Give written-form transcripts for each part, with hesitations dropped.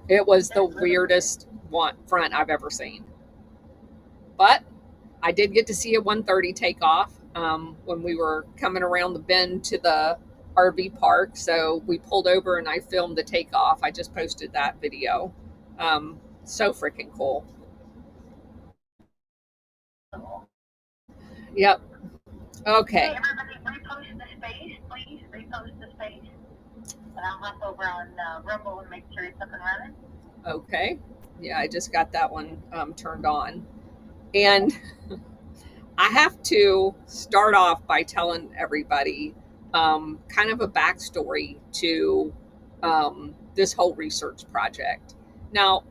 It was the That's really weird. weirdest front I've ever seen. But I did get to see a 130 take off when we were coming around the bend to the RV park. So we pulled over and I filmed the takeoff. I just posted that video. So freaking cool. So, Yep. hey, Okay. everybody, repost the space, please. Repost the space. And I'll hop over on Rumble and make sure it's up and running. Okay. Yeah, I just got that one turned on. And I have to start off by telling everybody kind of a backstory to this whole research project. Now,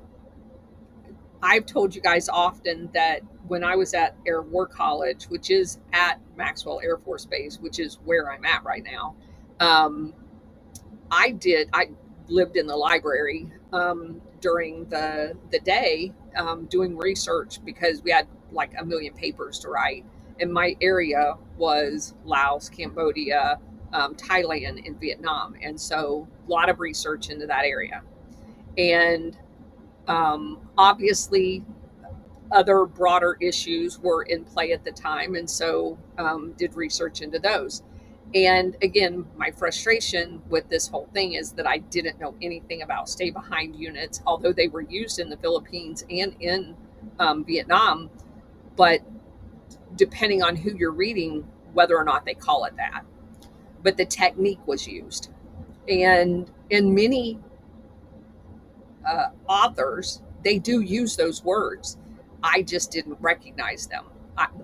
I've told you guys often that when I was at Air War College, which is at Maxwell Air Force Base, which is where I'm at right now, um, I lived in the library during the day doing research because we had like a million papers to write, and my area was Laos, Cambodia, Thailand, and Vietnam, and so a lot of research into that area, and obviously other broader issues were in play at the time, and so did research into those. And again, my frustration with this whole thing is that I didn't know anything about stay behind units, although they were used in the Philippines and in Vietnam. But depending on who you're reading, whether or not they call it that, but the technique was used. And in many authors, they do use those words. I just didn't recognize them.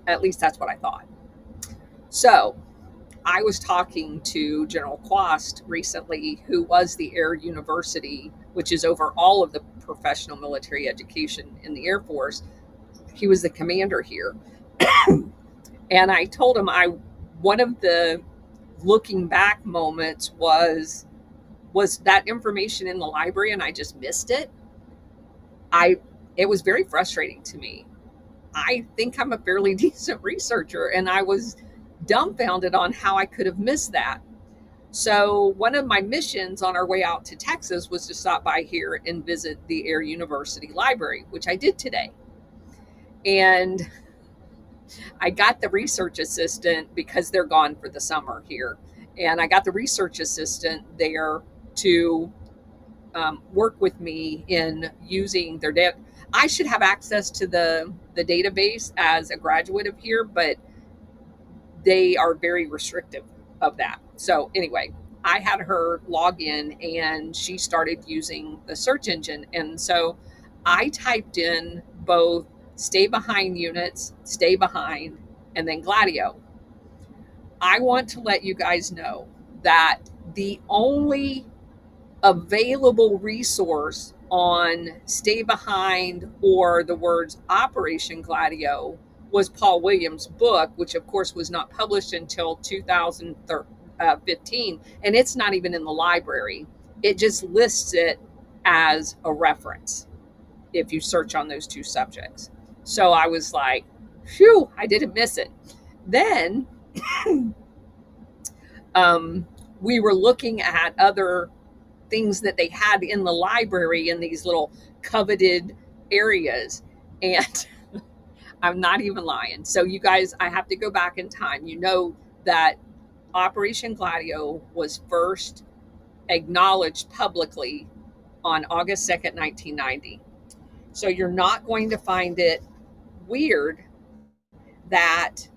At least that's what I thought. So I was talking to General Quast recently, who was the Air University, which is over all of the professional military education in the Air Force. He was the commander here. And I told him I one of the looking back moments was that information in the library and I just missed it. I It was very frustrating to me. I think I'm a fairly decent researcher and I was dumbfounded on how I could have missed that. So, one of my missions on our way out to Texas was to stop by here and visit the Air University Library, which I did today. And I got the research assistant because they're gone for the summer here. And I got the research assistant there to work with me in using their data. I should have access to the database as a graduate of here, but they are very restrictive of that. So anyway, I had her log in and she started using the search engine. And so I typed in both stay behind units, stay behind, and then Gladio. I want to let you guys know that the only available resource on stay behind or the words Operation Gladio was Paul Williams' book, which of course was not published until 2015, and it's not even in the library. It just lists it as a reference if you search on those two subjects. So I was like, phew, I didn't miss it. Then we were looking at other things that they had in the library in these little coveted areas. And I'm not even lying. So, you guys, I have to go back in time. You know that Operation Gladio was first acknowledged publicly on August 2nd, 1990. So, you're not going to find it weird that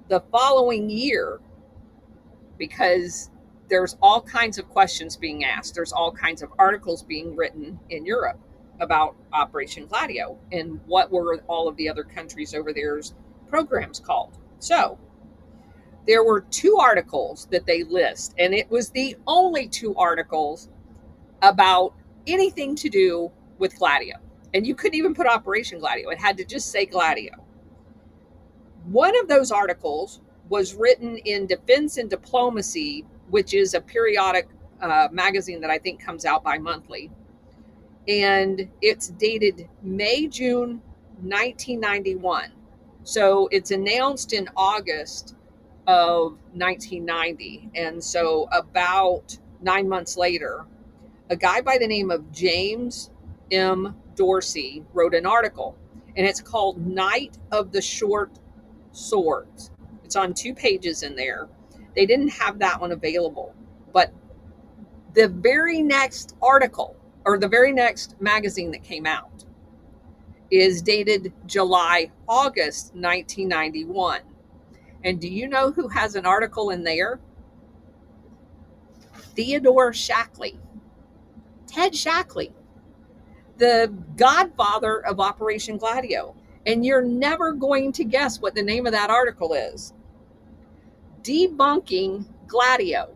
the following year, because there's all kinds of questions being asked. There's all kinds of articles being written in Europe about Operation Gladio and what were all of the other countries over there's programs called. So there were two articles that they list, and it was the only two articles about anything to do with Gladio. And you couldn't even put Operation Gladio, it had to just say Gladio. One of those articles was written in Defense and Diplomacy, which is a periodic magazine that I think comes out bi-monthly. And it's dated May, June 1991. So it's announced in August of 1990. And so about 9 months later, a guy by the name of James M. Dorsey wrote an article, and it's called Night of the Short Swords. It's on 2 pages in there. They didn't have that one available, but the very next article, or the very next magazine that came out, is dated August 1991. And do you know who has an article in there? Theodore Shackley. Ted Shackley, the godfather of Operation Gladio. And you're never going to guess what the name of that article is. Debunking Gladio.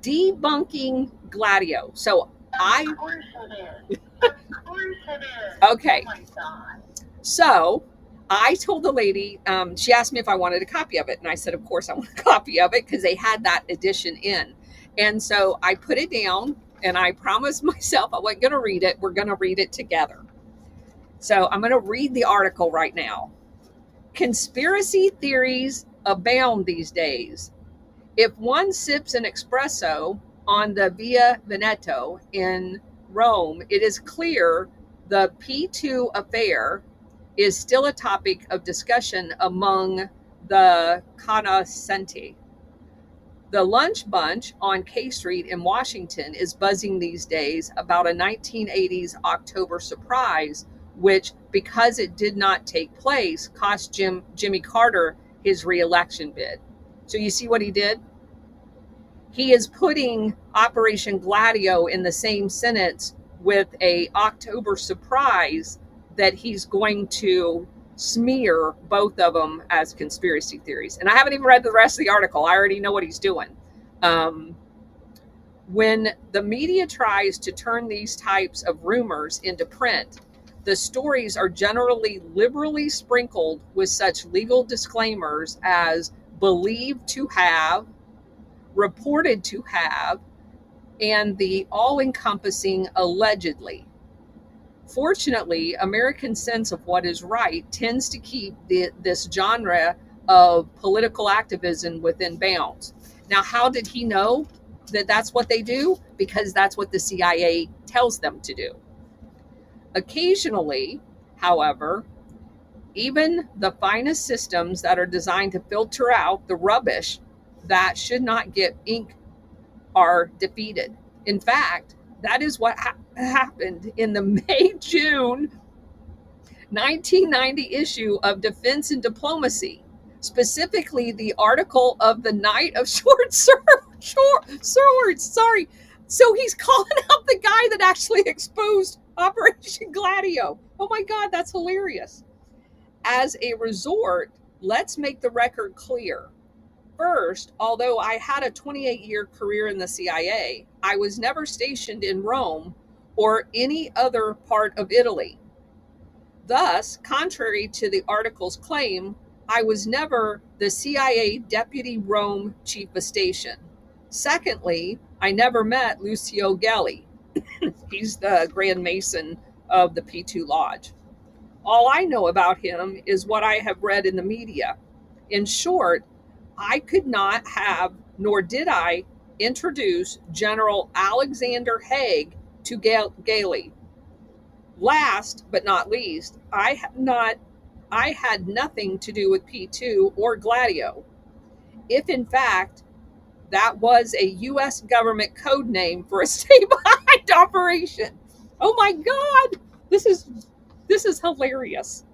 Debunking Gladio. So Of course it is. Of course it is. Okay. Oh my God. So I told the lady, she asked me if I wanted a copy of it. And I said, of course I want a copy of it, because they had that edition in. And so I put it down, and I promised myself I wasn't going to read it. We're going to read it together. So I'm going to read the article right now. Conspiracy theories abound these days. If one sips an espresso on the Via Veneto in Rome, it is clear the P2 affair is still a topic of discussion among the cognoscenti. The Lunch Bunch on K Street in Washington is buzzing these days about a 1980s October surprise, which, because it did not take place, cost Jimmy Carter his re-election bid. So you see what he did? He is putting Operation Gladio in the same sentence with a October surprise that he's going to smear both of them as conspiracy theories. And I haven't even read the rest of the article. I already know what he's doing. When the media tries to turn these types of rumors into print, the stories are generally liberally sprinkled with such legal disclaimers as believed to have, reported to have, and the all-encompassing allegedly. Fortunately, American sense of what is right tends to keep this genre of political activism within bounds. Now, how did he know that that's what they do? Because that's what the CIA tells them to do. Occasionally, however, even the finest systems that are designed to filter out the rubbish that should not get ink are defeated. In fact, that is what happened in the May-June 1990 issue of Defense and Diplomacy, specifically the article of the Night of Short Swords. Sorry. So he's calling out the guy that actually exposed Operation Gladio. Oh my God, that's hilarious. As a resort, let's make the record clear. First, although I had a 28-year career in the CIA, I was never stationed in Rome or any other part of Italy. Thus, contrary to the article's claim, I was never the CIA Deputy Rome Chief of Station. Secondly, I never met Lucio Gelli. He's the Grand Mason of the P2 Lodge. All I know about him is what I have read in the media. In short, I could not have, nor did I, introduce General Alexander Haig to Gelli. Last but not least, I had nothing to do with P2 or Gladio. If in fact that was a U.S. government code name for a stay-behind operation. Oh my God, this is hilarious.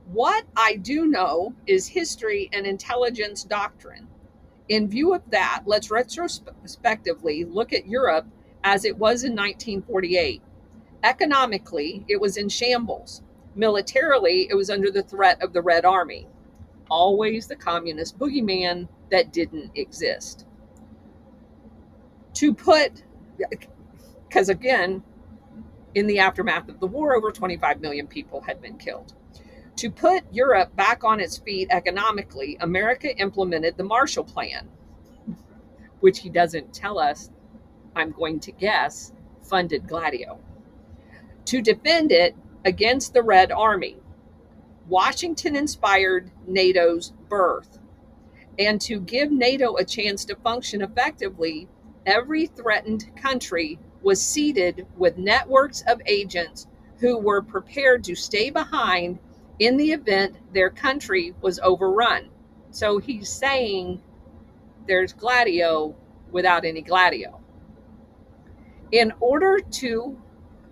What I do know is history and intelligence doctrine. In view of that, let's retrospectively look at Europe as it was in 1948. Economically, it was in shambles. Militarily, it was under the threat of the Red Army. Always the communist boogeyman that didn't exist. Because again, in the aftermath of the war, over 25 million people had been killed. To put Europe back on its feet economically, America implemented the Marshall Plan, which he doesn't tell us, I'm going to guess, funded Gladio. To defend it against the Red Army, Washington inspired NATO's birth. And to give NATO a chance to function effectively, every threatened country was seeded with networks of agents who were prepared to stay behind in the event their country was overrun. So he's saying there's Gladio without any Gladio. In order to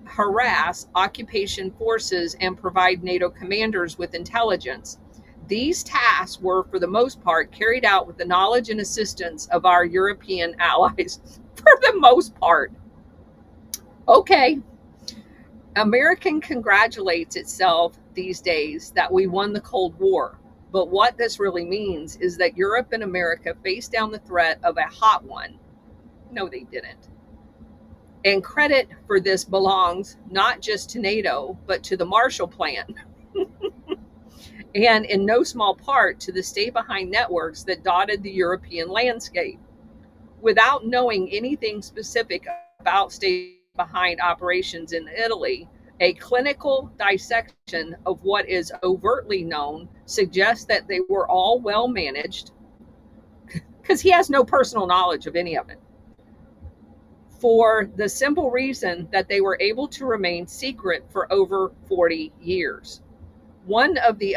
harass occupation forces and provide NATO commanders with intelligence, these tasks were, for the most part, carried out with the knowledge and assistance of our European allies. For the most part. Okay. American congratulates itself these days that we won the Cold War. But what this really means is that Europe and America faced down the threat of a hot one. No, they didn't. And credit for this belongs not just to NATO, but to the Marshall Plan. And in no small part to the stay-behind networks that dotted the European landscape. Without knowing anything specific about stay-behind operations in Italy, a clinical dissection of what is overtly known suggests that they were all well managed, because he has no personal knowledge of any of it, for the simple reason that they were able to remain secret for over 40 years. The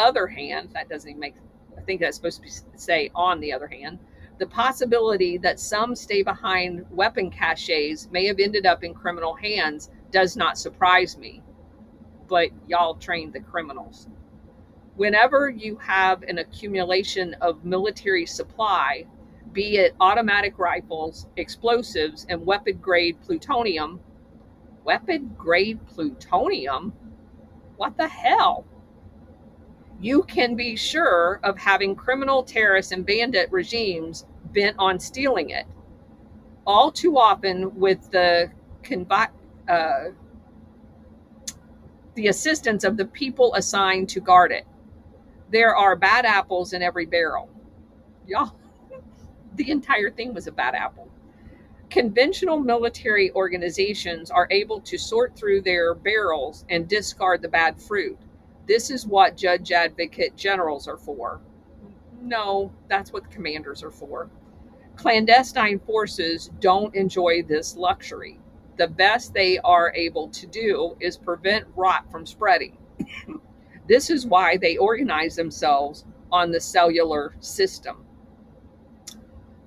other hand, that doesn't even make, I think that's supposed to say on the other hand, the possibility that some stay behind weapon caches may have ended up in criminal hands does not surprise me. But y'all trained the criminals. Whenever you have an accumulation of military supply, be it automatic rifles, explosives, and weapon-grade plutonium. Weapon-grade plutonium? What the hell? You can be sure of having criminal, terrorist, and bandit regimes bent on stealing it. All too often with the assistance of the people assigned to guard it. There are bad apples in every barrel. Y'all, the entire thing was a bad apple. Conventional military organizations are able to sort through their barrels and discard the bad fruit. This is what judge advocate generals are for. No, that's what commanders are for. Clandestine forces don't enjoy this luxury. The best they are able to do is prevent rot from spreading. This is why they organize themselves on the cellular system.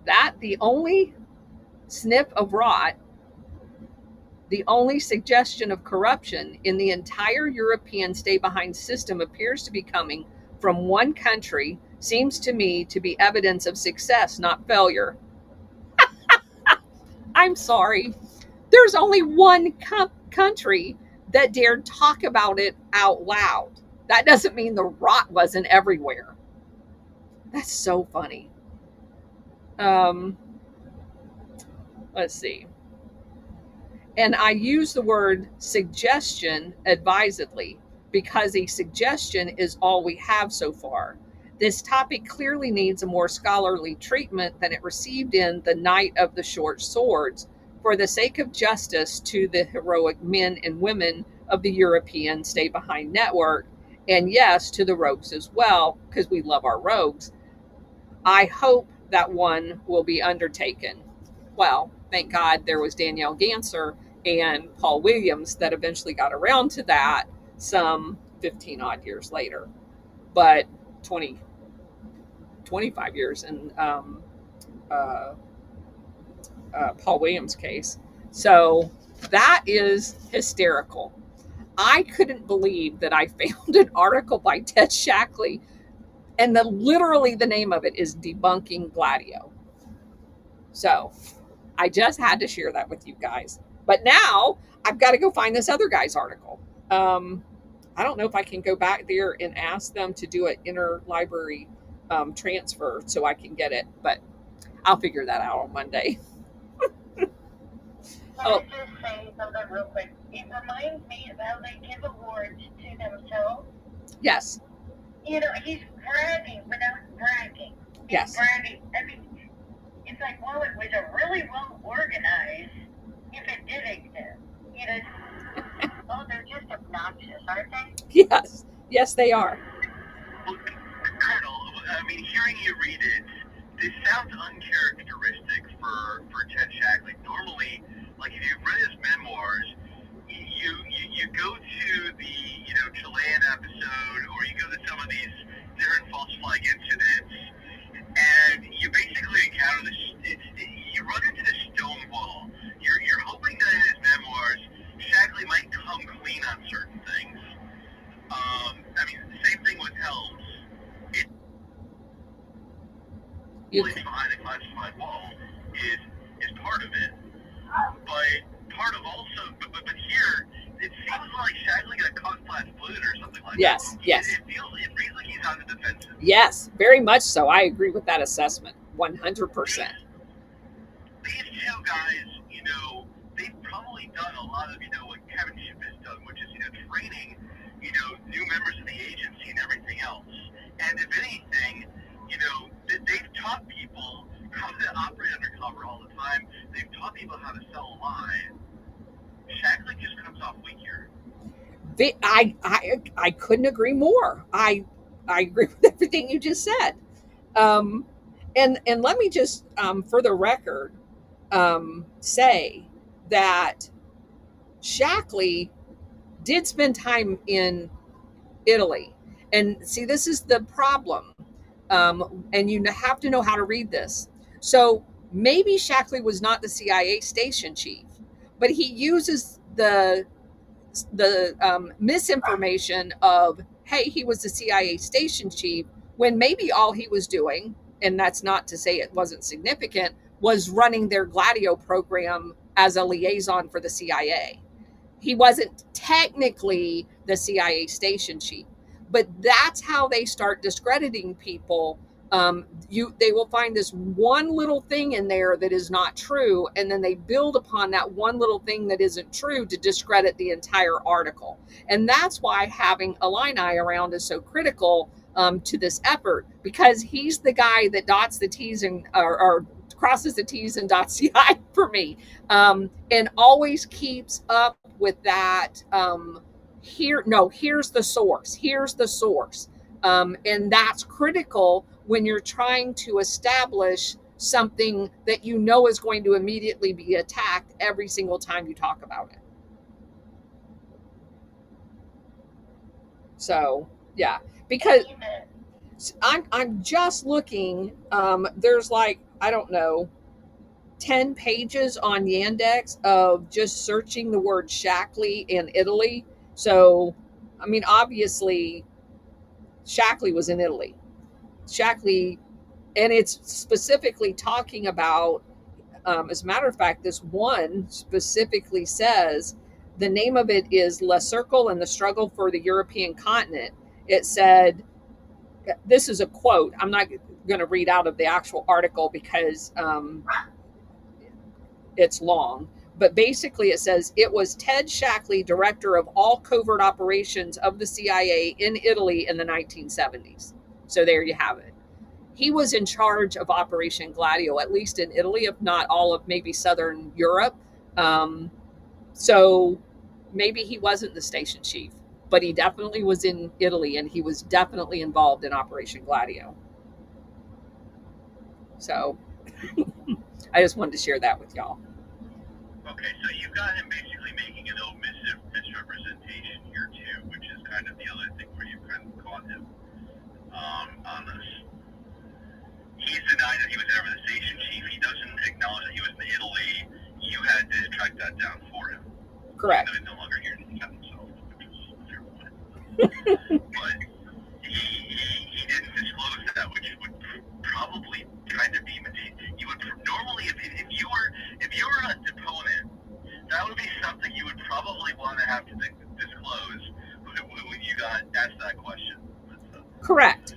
That the only sniff of rot, the only suggestion of corruption in the entire European stay-behind system appears to be coming from one country seems to me to be evidence of success, not failure. I'm sorry. There's only one country that dared talk about it out loud. That doesn't mean the rot wasn't everywhere. That's so funny. Let's see. And I use the word suggestion advisedly because a suggestion is all we have so far. This topic clearly needs a more scholarly treatment than it received in The Knight of the Short Swords, for the sake of justice to the heroic men and women of the European Stay Behind Network, and yes, to the rogues as well, because we love our rogues. I hope that one will be undertaken. Well, thank God there was Danielle Ganser and Paul Williams that eventually got around to that some 15 odd years later. But 25 years in Paul Williams' case. So that is hysterical. I couldn't believe that I found an article by Ted Shackley, and literally the name of it is Debunking Gladio. So I just had to share that with you guys. But now I've got to go find this other guy's article. I don't know if I can go back there and ask them to do an interlibrary transfer so I can get it, but I'll figure that out on Monday. Can I just say something real quick? It reminds me of how they give awards to themselves. Yes. You know, he's bragging without bragging. Yes. Bragging. I mean, it's like, well, it was a really well organized, if it did exist. You know, oh, they're just obnoxious, aren't they? Yes. Yes, they are. Well, Colonel, I mean, hearing you read it, this sounds uncharacteristic for Ted Shackley. Normally, like if you've read his memoirs, you go to the Chilean episode, or you go to some of these different false flag incidents, and you basically encounter this. You run into this stone wall. You're hoping that in his memoirs, Shackley might come clean on certain things. I mean, same thing with Helms. Behind a classified wall is part of it, but part of also, but here it seems like Shackley got caught flat-footed or something like yes, that. Yes. It reads like he's on the defensive. Yes, very much so. I agree with that assessment, 100%. These two guys, they've probably done a lot of, what Kevin Shipp has done, which is, training, new members of the agency and everything else. And if anything, they've taught people how to operate undercover all the time. They've taught people how to sell a lie. Shackley just comes off weak here. I couldn't agree more. I agree with everything you just said. And let me just, for the record, say that Shackley did spend time in Italy. And see, this is the problem. And you have to know how to read this. So maybe Shackley was not the CIA station chief, but he uses the misinformation of, hey, he was the CIA station chief, when maybe all he was doing, and that's not to say it wasn't significant, was running their Gladio program as a liaison for the CIA. He wasn't technically the CIA station chief, but that's how they start discrediting people. They will find this one little thing in there that is not true, and then they build upon that one little thing that isn't true to discredit the entire article. And that's why having Illini around is so critical to this effort, because he's the guy that dots the T's and or crosses the T's and dots the I for me, and always keeps up with that. Here's the source. And that's critical when you're trying to establish something that is going to immediately be attacked every single time you talk about it. So, yeah, because I'm just looking, there's like, I don't know, 10 pages on Yandex of just searching the word Shackley in Italy. So, I mean, obviously, Shackley was in Italy. Shackley, and it's specifically talking about, as a matter of fact, this one specifically says, the name of it is Le Cercle and the Struggle for the European Continent. It said, this is a quote. I'm not going to read out of the actual article because it's long. But basically it says, it was Ted Shackley, director of all covert operations of the CIA in Italy in the 1970s. So there you have it. He was in charge of Operation Gladio, at least in Italy, if not all of maybe Southern Europe. So maybe he wasn't the station chief, but he definitely was in Italy, and he was definitely involved in Operation Gladio. So I just wanted to share that with y'all. Okay, so you've got him basically making an omissive misrepresentation here too, which is kind of the other thing where you've kind of caught him on this. He's denied that he was ever the station chief. He doesn't acknowledge that he was in Italy. You had to track that down for him. Correct. He's no longer here to defend himself, which is a fair point. But he didn't disclose that, which would probably kind of be you would normally if you were a deponent, that would be something you would probably want to have to disclose when you got asked that question. Correct.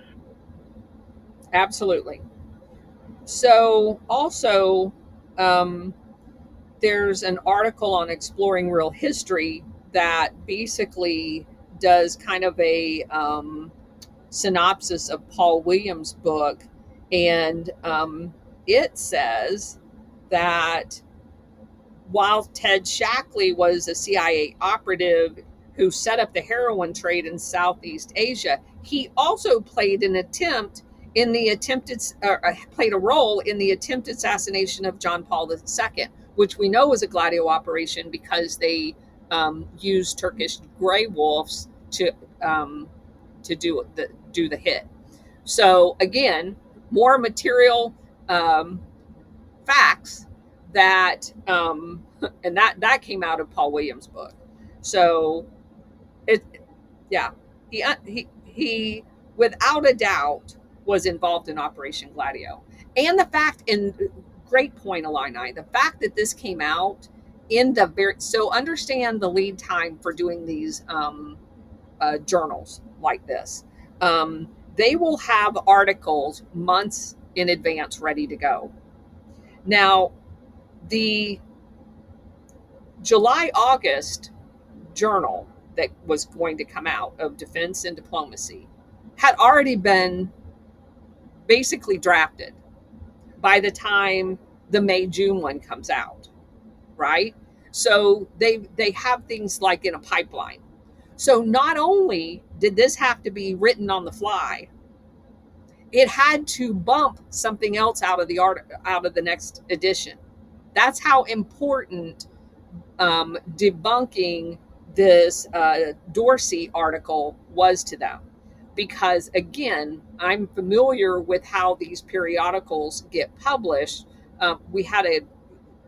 Absolutely. So also, there's an article on Exploring Real History that basically does kind of a synopsis of Paul Williams' book. And it says that while Ted Shackley was a CIA operative who set up the heroin trade in Southeast Asia, he also played an attempt in the attempted played a role in the attempted assassination of John Paul II, which we know was a Gladio operation because they used Turkish gray wolves um, to do the hit. So again, more material um, facts that and that came out of Paul Williams' book. So it yeah, he without a doubt was involved in Operation Gladio. And the fact, and great point, Illini, the fact that this came out in the very, so understand the lead time for doing these journals like this. They will have articles months in advance ready to go. Now, the July-August journal that was going to come out of Defense and Diplomacy had already been basically drafted by the time the May-June one comes out, right? So they have things like in a pipeline. So not only did this have to be written on the fly, it had to bump something else out of the next edition. That's how important debunking this Dorsey article was to them. Because again, I'm familiar with how these periodicals get published. We had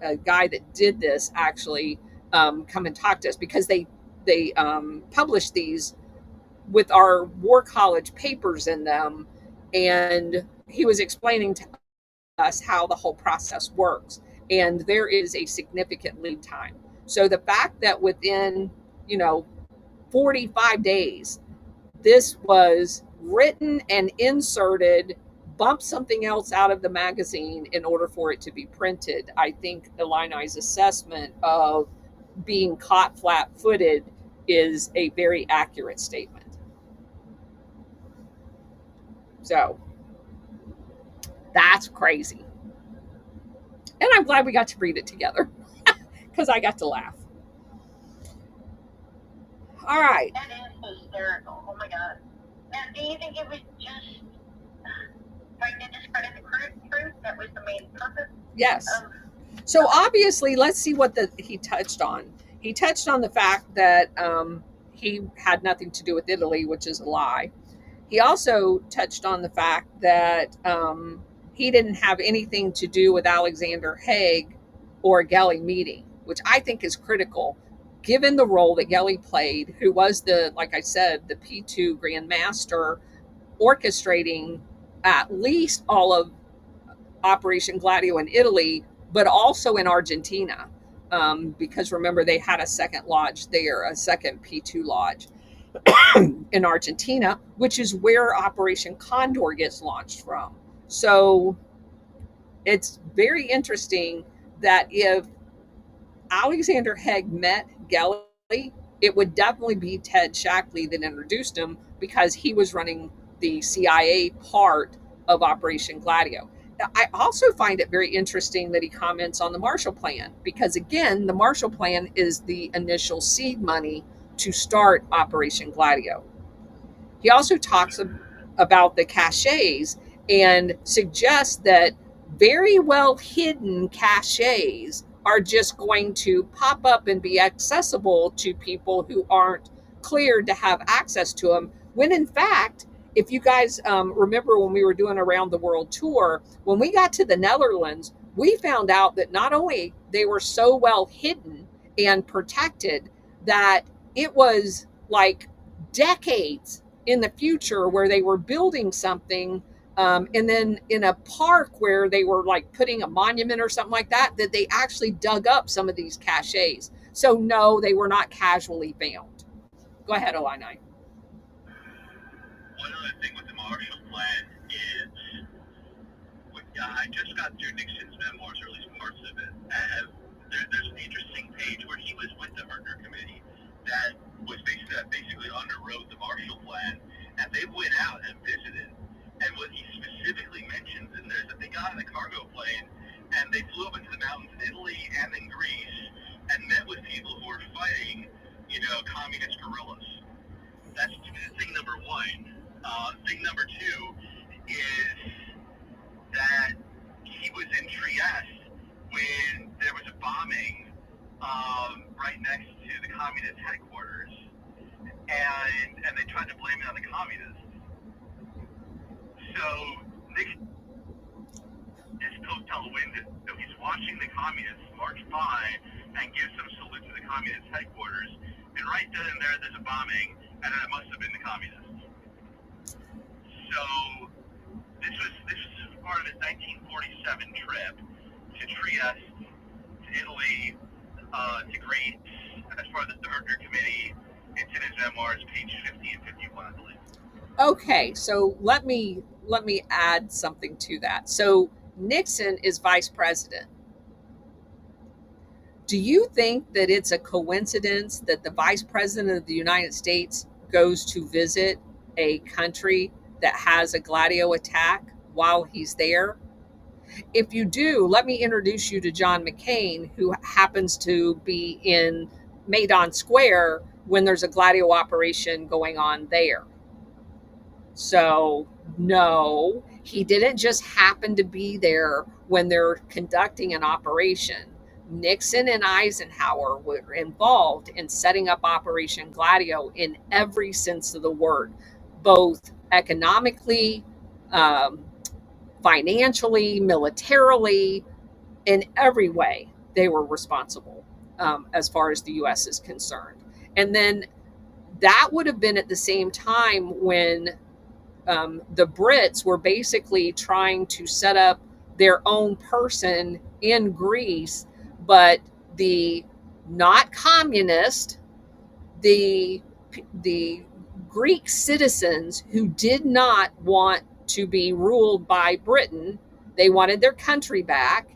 a guy that did this actually come and talk to us because they published these with our War College papers in them, and he was explaining to us how the whole process works. And there is a significant lead time. So the fact that within, 45 days, this was written and inserted, bump something else out of the magazine in order for it to be printed, I think Illini's assessment of being caught flat-footed is a very accurate statement. So that's crazy. And I'm glad we got to read it together because I got to laugh. All right. That is hysterical. Oh my God. Now, do you think it was just trying to discredit the truth? That was the main purpose? Yes. So obviously, let's see what he touched on. He touched on the fact that he had nothing to do with Italy, which is a lie. He also touched on the fact that he didn't have anything to do with Alexander Haig or Gelly meeting, which I think is critical, given the role that Gelly played, who was like I said, the P2 Grand Master, orchestrating at least all of Operation Gladio in Italy, but also in Argentina, because remember, they had a second lodge there, a second P2 lodge in Argentina, which is where Operation Condor gets launched from. So it's very interesting that if Alexander Haig met Gelly, it would definitely be Ted Shackley that introduced him because he was running the CIA part of Operation Gladio. I also find it very interesting that he comments on the Marshall Plan because, again, the Marshall Plan is the initial seed money to start Operation Gladio. He also talks about the caches and suggests that very well hidden caches are just going to pop up and be accessible to people who aren't cleared to have access to them, when in fact, if you guys remember when we were doing Around the World tour, when we got to the Netherlands, we found out that not only they were so well hidden and protected that it was like decades in the future where they were building something, and then in a park where they were like putting a monument or something like that, that they actually dug up some of these caches. So no, they were not casually found. Go ahead, Illini. One other thing with the Marshall Plan is, I just got through Nixon's memoirs, or at least parts of it. There's an interesting page where he was with the Herter Committee that was basically underwrote the Marshall Plan, and they went out and visited. And what he specifically mentions in there is that they got in a cargo plane and they flew up into the mountains in Italy and in Greece and met with people who were fighting, communist guerrillas. That's thing number one. Thing number two, is that he was in Trieste when there was a bombing right next to the communist headquarters, and they tried to blame it on the communists. So Nixon his hotel window, so he's watching the communists march by and give some salute to the communist headquarters, and right then and there's a bombing, and it must have been the communists. So this was part of his 1947 trip to Trieste, to Italy, to Greece, as part of the Herter Committee. It's in his memoirs, page 50 and 51, I believe. Okay, so let me add something to that. So Nixon is vice president. Do you think that it's a coincidence that the vice president of the United States goes to visit a country that has a Gladio attack while he's there? If you do, let me introduce you to John McCain, who happens to be in Maidan Square when there's a Gladio operation going on there. So, no, he didn't just happen to be there when they're conducting an operation. Nixon and Eisenhower were involved in setting up Operation Gladio in every sense of the word, both economically, financially, militarily, in every way. They were responsible as far as the U.S. is concerned. And then that would have been at the same time when the Brits were basically trying to set up their own person in Greece, but the not communist, the Greek citizens who did not want to be ruled by Britain, they wanted their country back.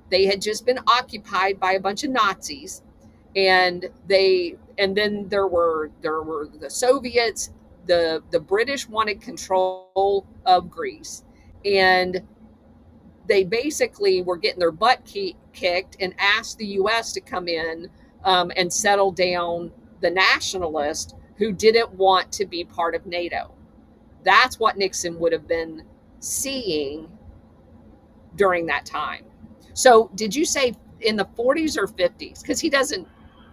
They had just been occupied by a bunch of Nazis, and then there were the Soviets. The British wanted control of Greece, and they basically were getting their butt kicked and asked the U.S. to come in and settle down the nationalists who didn't want to be part of NATO. That's what Nixon would have been seeing during that time. So did you say in the 40s or 50s? Because he doesn't.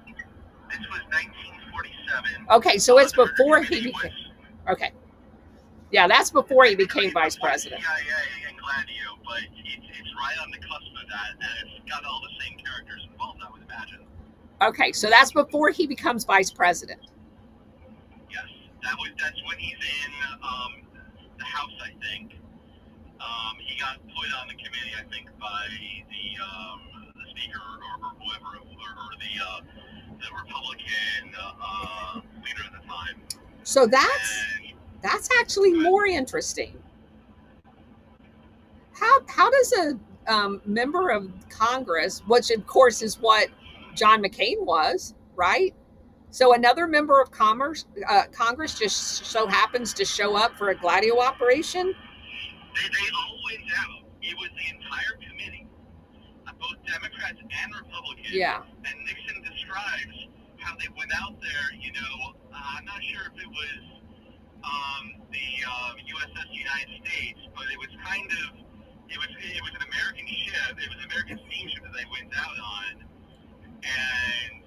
This was 1947. Okay, so it's before he became. Okay. Yeah, that's before he became vice president. CIA and Gladio, but it's right on the cusp of that, and it's got all the same characters involved, I would imagine. Okay, so that's before he becomes vice president. Yes, that's when he's in the House, I think. He got put on the committee, I think, by the speaker or whoever, or the Republican leader at the time. So that's actually more interesting. How does a member of Congress, which of course is what John McCain was, right? So another member of Congress just so happens to show up for a Gladio operation? They all went out. It was the entire committee, both Democrats and Republicans. Yeah. And Nixon describes how they went out there. I'm not sure if it was the USS United States, but it was it was an American ship. It was an American steamship that they went out on, and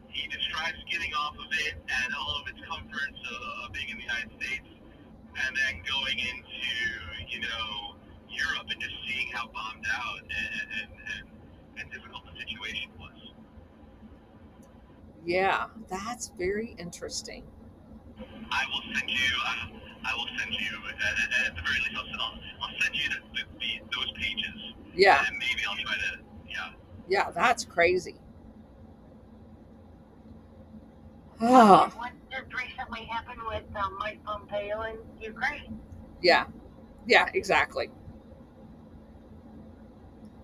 he describes getting off of it and all of its comforts of being in the United States, and then going into Europe and just seeing how bombed out and difficult the situation was. Yeah, that's very interesting. I will send you at the very least. I'll send you those pages. Yeah. And maybe I'll try to. Yeah. Yeah, that's crazy. Oh. What just recently happened with Mike Pompeo in Ukraine? Yeah. Yeah, exactly.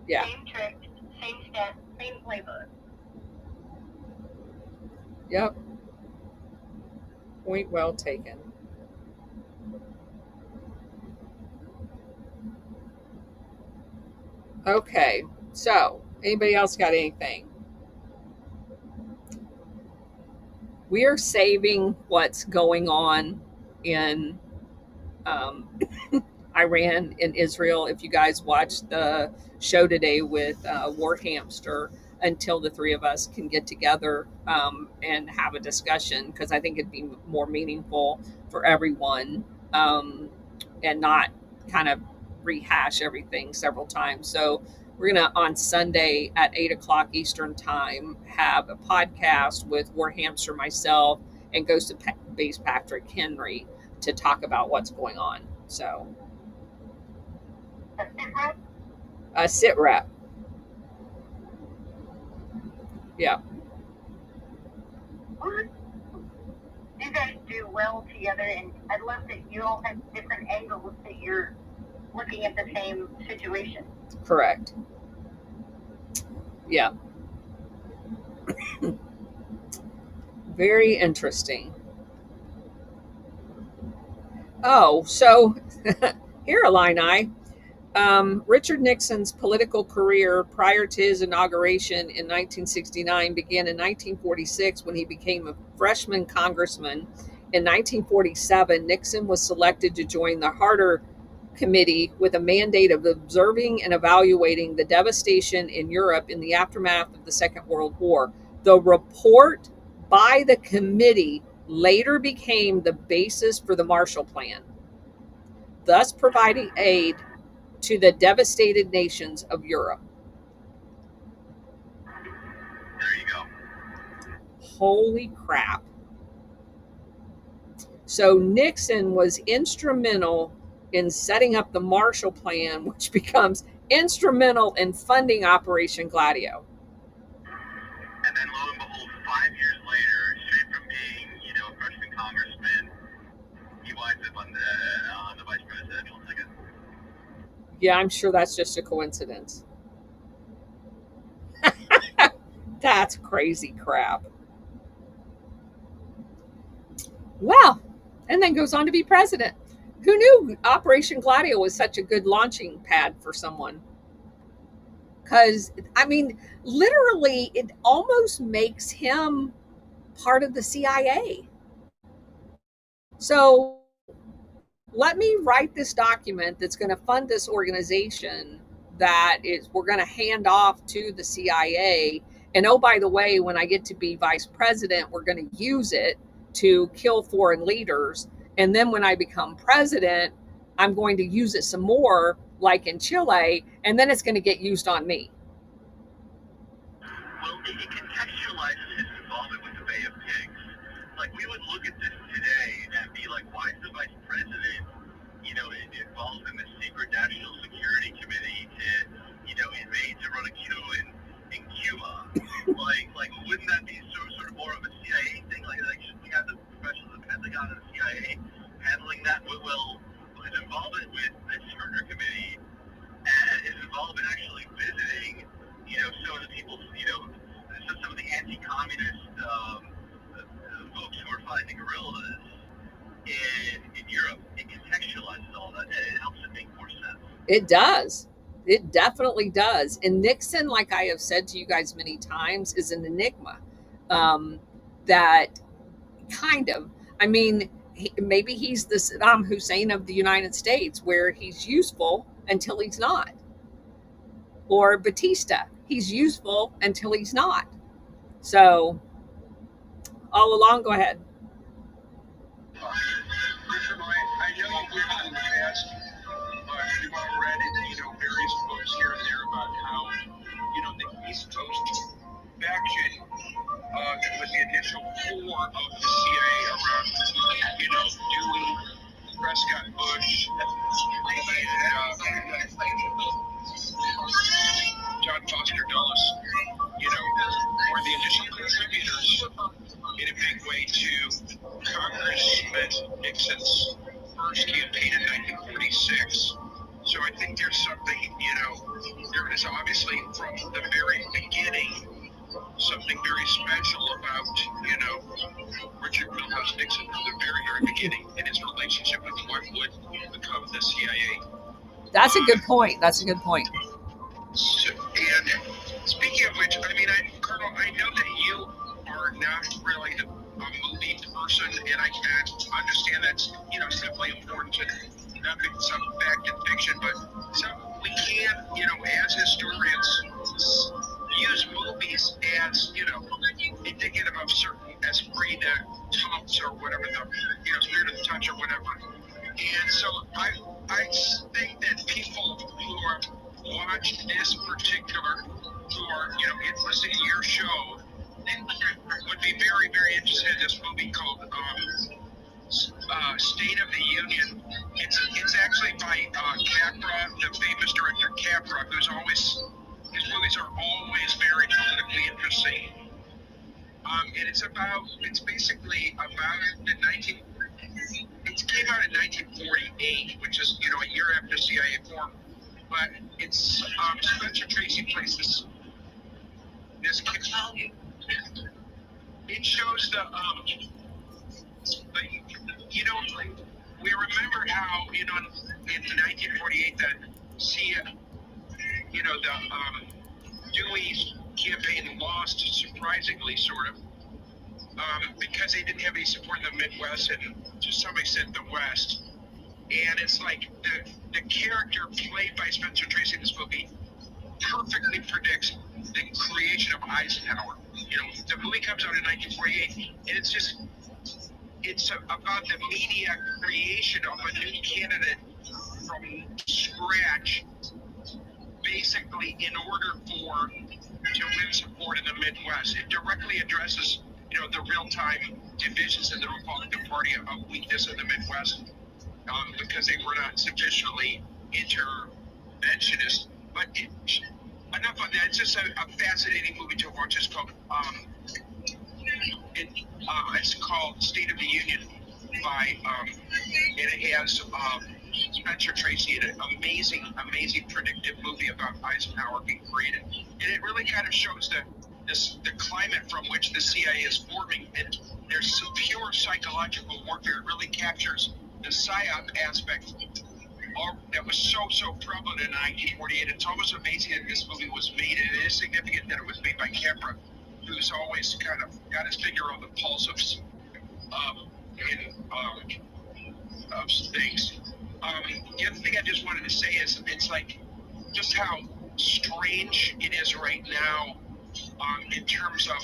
Yeah. Same trick, same step, same playbook. Yep. Point well taken. Okay, so anybody else got anything? We are saving what's going on in Iran and Israel. If you guys watched the show today with War Hamster, until the three of us can get together and have a discussion, because I think it'd be more meaningful for everyone and not kind of rehash everything several times. So we're going to, on Sunday at 8 o'clock Eastern Time, have a podcast with War Hamster, myself, and Ghost of Base Patrick Henry to talk about what's going on. So, a sit rep. Yeah. You guys do well together, and I love that you all have different angles that you're looking at the same situation. Correct. Yeah. Very interesting. Oh, so here, Illini. Richard Nixon's political career prior to his inauguration in 1969 began in 1946 when he became a freshman congressman. In 1947, Nixon was selected to join the Harter Committee with a mandate of observing and evaluating the devastation in Europe in the aftermath of the Second World War. The report by the committee later became the basis for the Marshall Plan, thus providing aid to the devastated nations of Europe. There you go. Holy crap. So Nixon was instrumental in setting up the Marshall Plan, which becomes instrumental in funding Operation Gladio. And then lo and behold, 5 years later, straight from being, a freshman congressman, he winds up on the vice presidential ticket. Yeah, I'm sure that's just a coincidence. That's crazy crap. Well, and then goes on to be president. Who knew Operation Gladio was such a good launching pad for someone? Because, I mean, literally, it almost makes him part of the CIA. So let me write this document that's going to fund this organization that is we're going to hand off to the CIA. And oh, by the way, when I get to be vice president, we're going to use it to kill foreign leaders. And then when I become president, I'm going to use it some more, like in Chile, and then it's going to get used on me. Well, it contextualizes his involvement with the Bay of Pigs. Like, we would look at this today and be like, why is the vice president, involved in the secret national security committee to, invade to run a coup in Cuba? like, wouldn't that be sort of more of a CIA thing? Like should we have the professionals of the Pentagon and the CIA handling that? Well, his involvement with the Scrivener Committee and his involvement actually visiting, some of the people, some of the anti-communist folks who are fighting the guerrillas in Europe, it contextualizes all that, and it helps it make more sense. It does. It definitely does. And Nixon, like I have said to you guys many times, is an enigma. That kind of, I mean, maybe he's the Saddam Hussein of the United States, where he's useful until he's not. Or Batista, he's useful until he's not. So, all along, go ahead. I know we've in the past, we've all read various books here and there about how, the East Coast faction was the initial core of the CIA around, Dewey, Prescott Bush, and John Foster Dulles, were the initial contributors in a big way to Congressman Nixon's first campaign in 1946. So I think there's something, there is obviously from the very beginning something very special about, Richard Milhouse Nixon from the very, very beginning in his relationship with what would become the CIA. That's a good point. That's a good point. So, and speaking of which, Colonel, I know that you are not really a movie person, and I can understand that's, simply important to nothing, some fact and fiction, but we can, as historians, use movies as, indicative of certain esprit de touch or whatever, spirit of the touch or whatever. And so I think that people who are watched this particular, who are, listening to your show, would be very, very interested in this movie called State of the Union. It's actually by Capra, the famous director Capra, his movies are always very politically interesting. And it's basically about it came out in 1948, which is, a year after CIA formed. But it's Spencer Tracy plays this it shows we remember how, in 1948, that Dewey's campaign lost, surprisingly, sort of, because they didn't have any support in the Midwest and, to some extent, the West. And it's like the character played by Spencer Tracy in this movie perfectly predicts the creation of Eisenhower. The movie comes out in 1948, and it's about the media creation of a new candidate from scratch, basically in order to win support in the Midwest. It directly addresses, the real-time divisions in the Republican Party of weakness in the Midwest, because they were not sufficiently interventionist. But enough on that. It's just a fascinating movie to watch. It's called State of the Union and it has Spencer Tracy in an amazing predictive movie about Eisenhower being created. And it really kind of shows the climate from which the CIA is forming, and there's some pure psychological warfare. It really captures the psyop aspect that was so prevalent in 1948. It's almost amazing that this movie was made, and it is significant that it was made by Capra, who's always kind of got his finger on the pulse of things. The other thing I just wanted to say is it's like just how strange it is right now, in terms of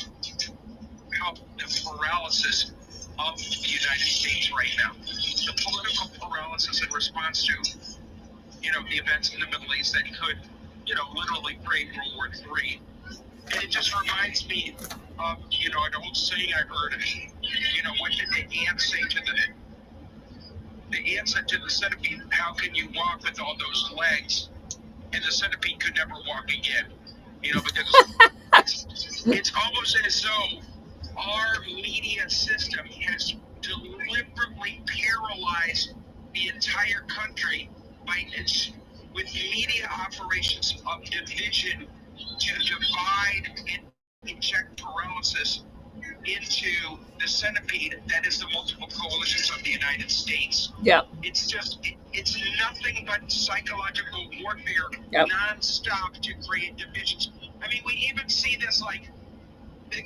how the paralysis of the United States right now, the political paralysis in response to, the events in the Middle East that could, literally bring World War III. And it just reminds me of, an old saying I heard, what did the ant say to the ant said to the centipede, how can you walk with all those legs? And the centipede could never walk again, because it's almost as though our media system has deliberately paralyzed the entire country with media operations of division to divide and inject paralysis into the centipede that is the multiple coalitions of the United States. Yep. It's nothing but psychological warfare, yep, nonstop to create divisions. I mean, we even see this, like, the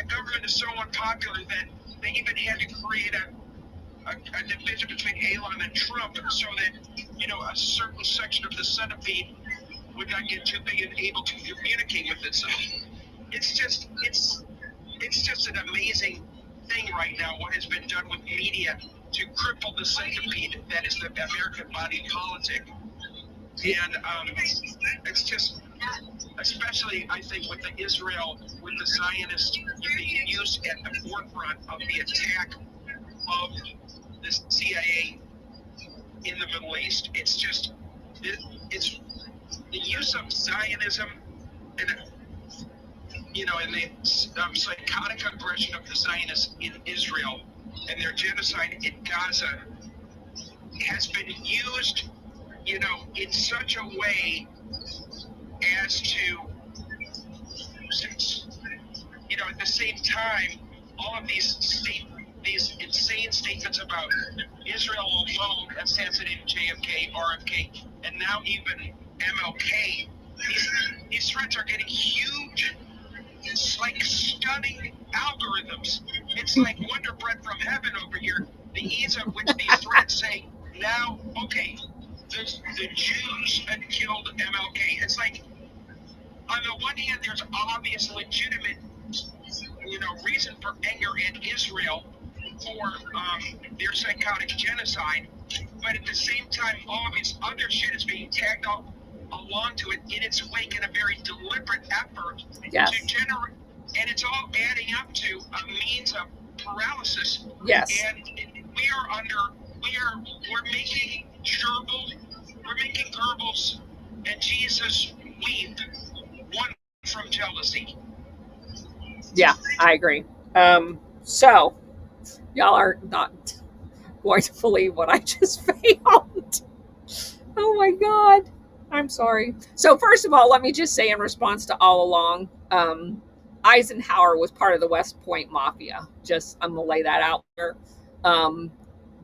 government is so unpopular that they even had to create a division between Elon and Trump so that, a certain section of the centipede would not get too big and able to communicate with itself. It's just an amazing thing right now, what has been done with media to cripple the centipede that is the American body politic. And it's just, especially, I think, with the Zionists being used at the forefront of the attack of the CIA in the Middle East. It's the use of Zionism and the psychotic aggression of the Zionists in Israel and their genocide in Gaza has been used, in such a way as to, at the same time, all of these insane statements about Israel alone assassinated JFK, RFK, and now even MLK, these threats are getting huge. It's like stunning algorithms. It's like Wonder Bread from heaven over here. The ease at which these threats say now, okay, the Jews had killed MLK. It's like, on the one hand, there's obvious legitimate, reason for anger in Israel for their psychotic genocide, but at the same time, all of this other shit is being tagged along to it in its wake in a very deliberate effort Yes. to generate, and it's all adding up to a means of paralysis. Yes. And we're making gerbils, and Jesus weep, one from jealousy. Yeah, I agree. So y'all are not going to believe what I just found. Oh my God. I'm sorry. So first of all, let me just say in response to All Along, Eisenhower was part of the West Point Mafia. I'm going to lay that out there.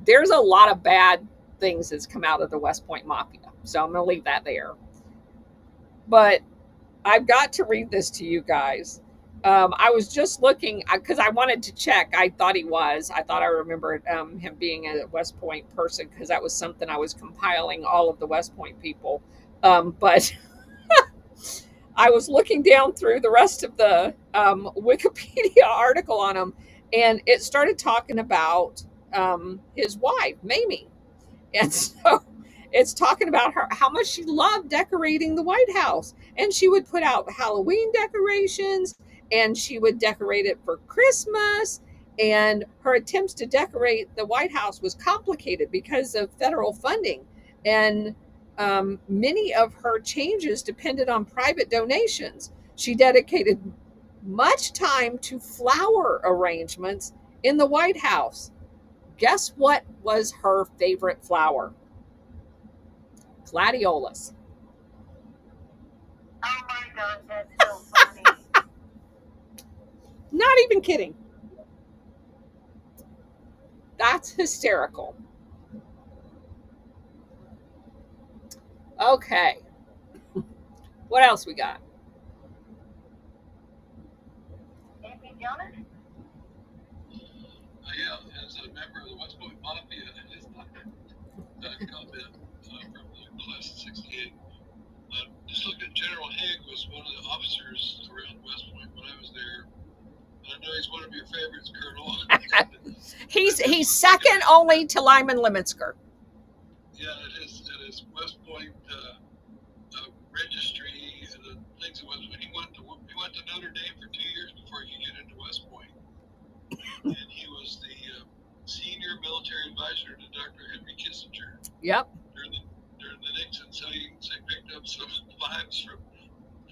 There's a lot of bad things that's come out of the West Point Mafia. So I'm going to leave that there. But I've got to read this to you guys. I was just looking because I wanted to check. I thought I remembered him being a West Point person because that was something I was compiling all of the West Point people. But I was looking down through the rest of the Wikipedia article on him, and it started talking about his wife, Mamie. And so it's talking about how much she loved decorating the White House. And she would put out Halloween decorations, and she would decorate it for Christmas. And her attempts to decorate the White House was complicated because of federal funding. And many of her changes depended on private donations. She dedicated much time to flower arrangements in the White House. Guess what was her favorite flower? Gladiolus. Oh my God, that's so funny. Not even kidding. That's hysterical. Okay. What else we got? Anything, Jonas? Yeah, as a member of the West Point Mafia, it's not a comment from the class of 68. Just look at General Haig was one of the officers around West Point when I was there. And I know he's one of your favorites, Colonel. He's second only to Lyman Leminsker. Yeah, it is West Point registry and the things. It was when he went to Notre Dame for 2 years before he could get into West Point, and he was the senior military advisor to Dr. Henry Kissinger. Yep. During the Nixon, so he picked up some vibes from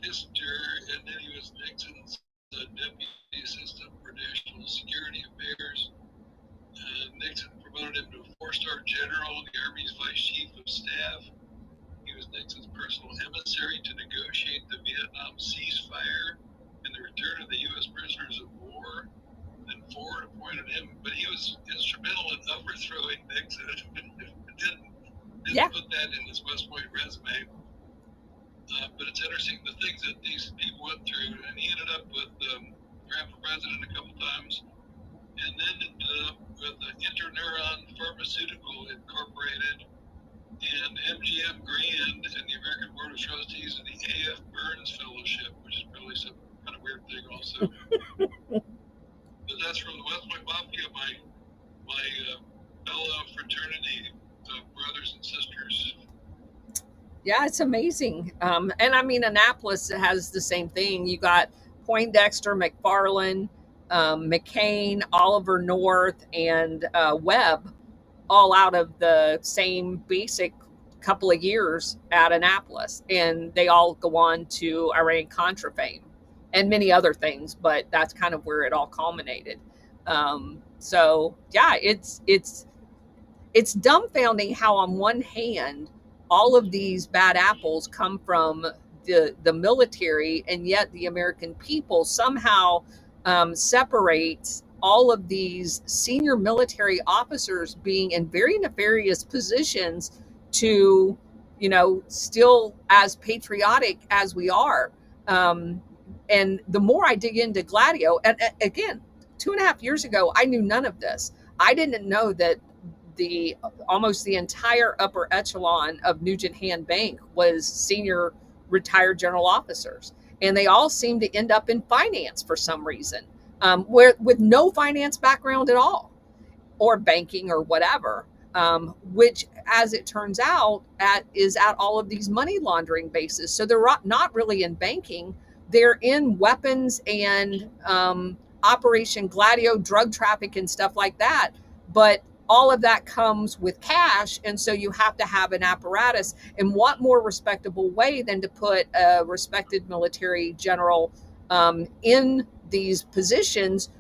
Kissinger, and then he was Nixon's deputy assistant for national security affairs. Nixon promoted him to a 4-star general, the Army's vice chief of staff. He was Nixon's personal emissary to negotiate the Vietnam ceasefire and the return of the U.S. prisoners of war. Then Ford appointed him, but he was instrumental in overthrowing Nixon. didn't put that in his West Point resume. But it's interesting the things that these people went through, and he ended up ran for president a couple times, and then ended up with the Interneuron Pharmaceutical Incorporated and MGM Grand and the American Board of Trustees and the A.F. Burns Fellowship, which is probably some kind of weird thing also. But that's from the West Point Mafia, my fellow fraternity of brothers and sisters. Yeah, it's amazing. And I mean, Annapolis has the same thing. You got Poindexter, McFarland, McCain, Oliver North, and Webb, all out of the same basic couple of years at Annapolis. And they all go on to Iran-Contra fame and many other things, but that's kind of where it all culminated. So yeah, it's dumbfounding how on one hand, all of these bad apples come from the military, and yet the American people somehow separates all of these senior military officers being in very nefarious positions to, still as patriotic as we are. And the more I dig into Gladio, and again, 2.5 years ago, I knew none of this. I didn't know that the almost the entire upper echelon of Nugent Hand Bank was senior retired general officers, and they all seemed to end up in finance for some reason, where with no finance background at all, or banking or whatever. Which, as it turns out, is at all of these money laundering bases. So they're not really in banking; they're in weapons and Operation Gladio, drug traffic and stuff like that. But all of that comes with cash, and so you have to have an apparatus. And what more respectable way than to put a respected military general in these positions,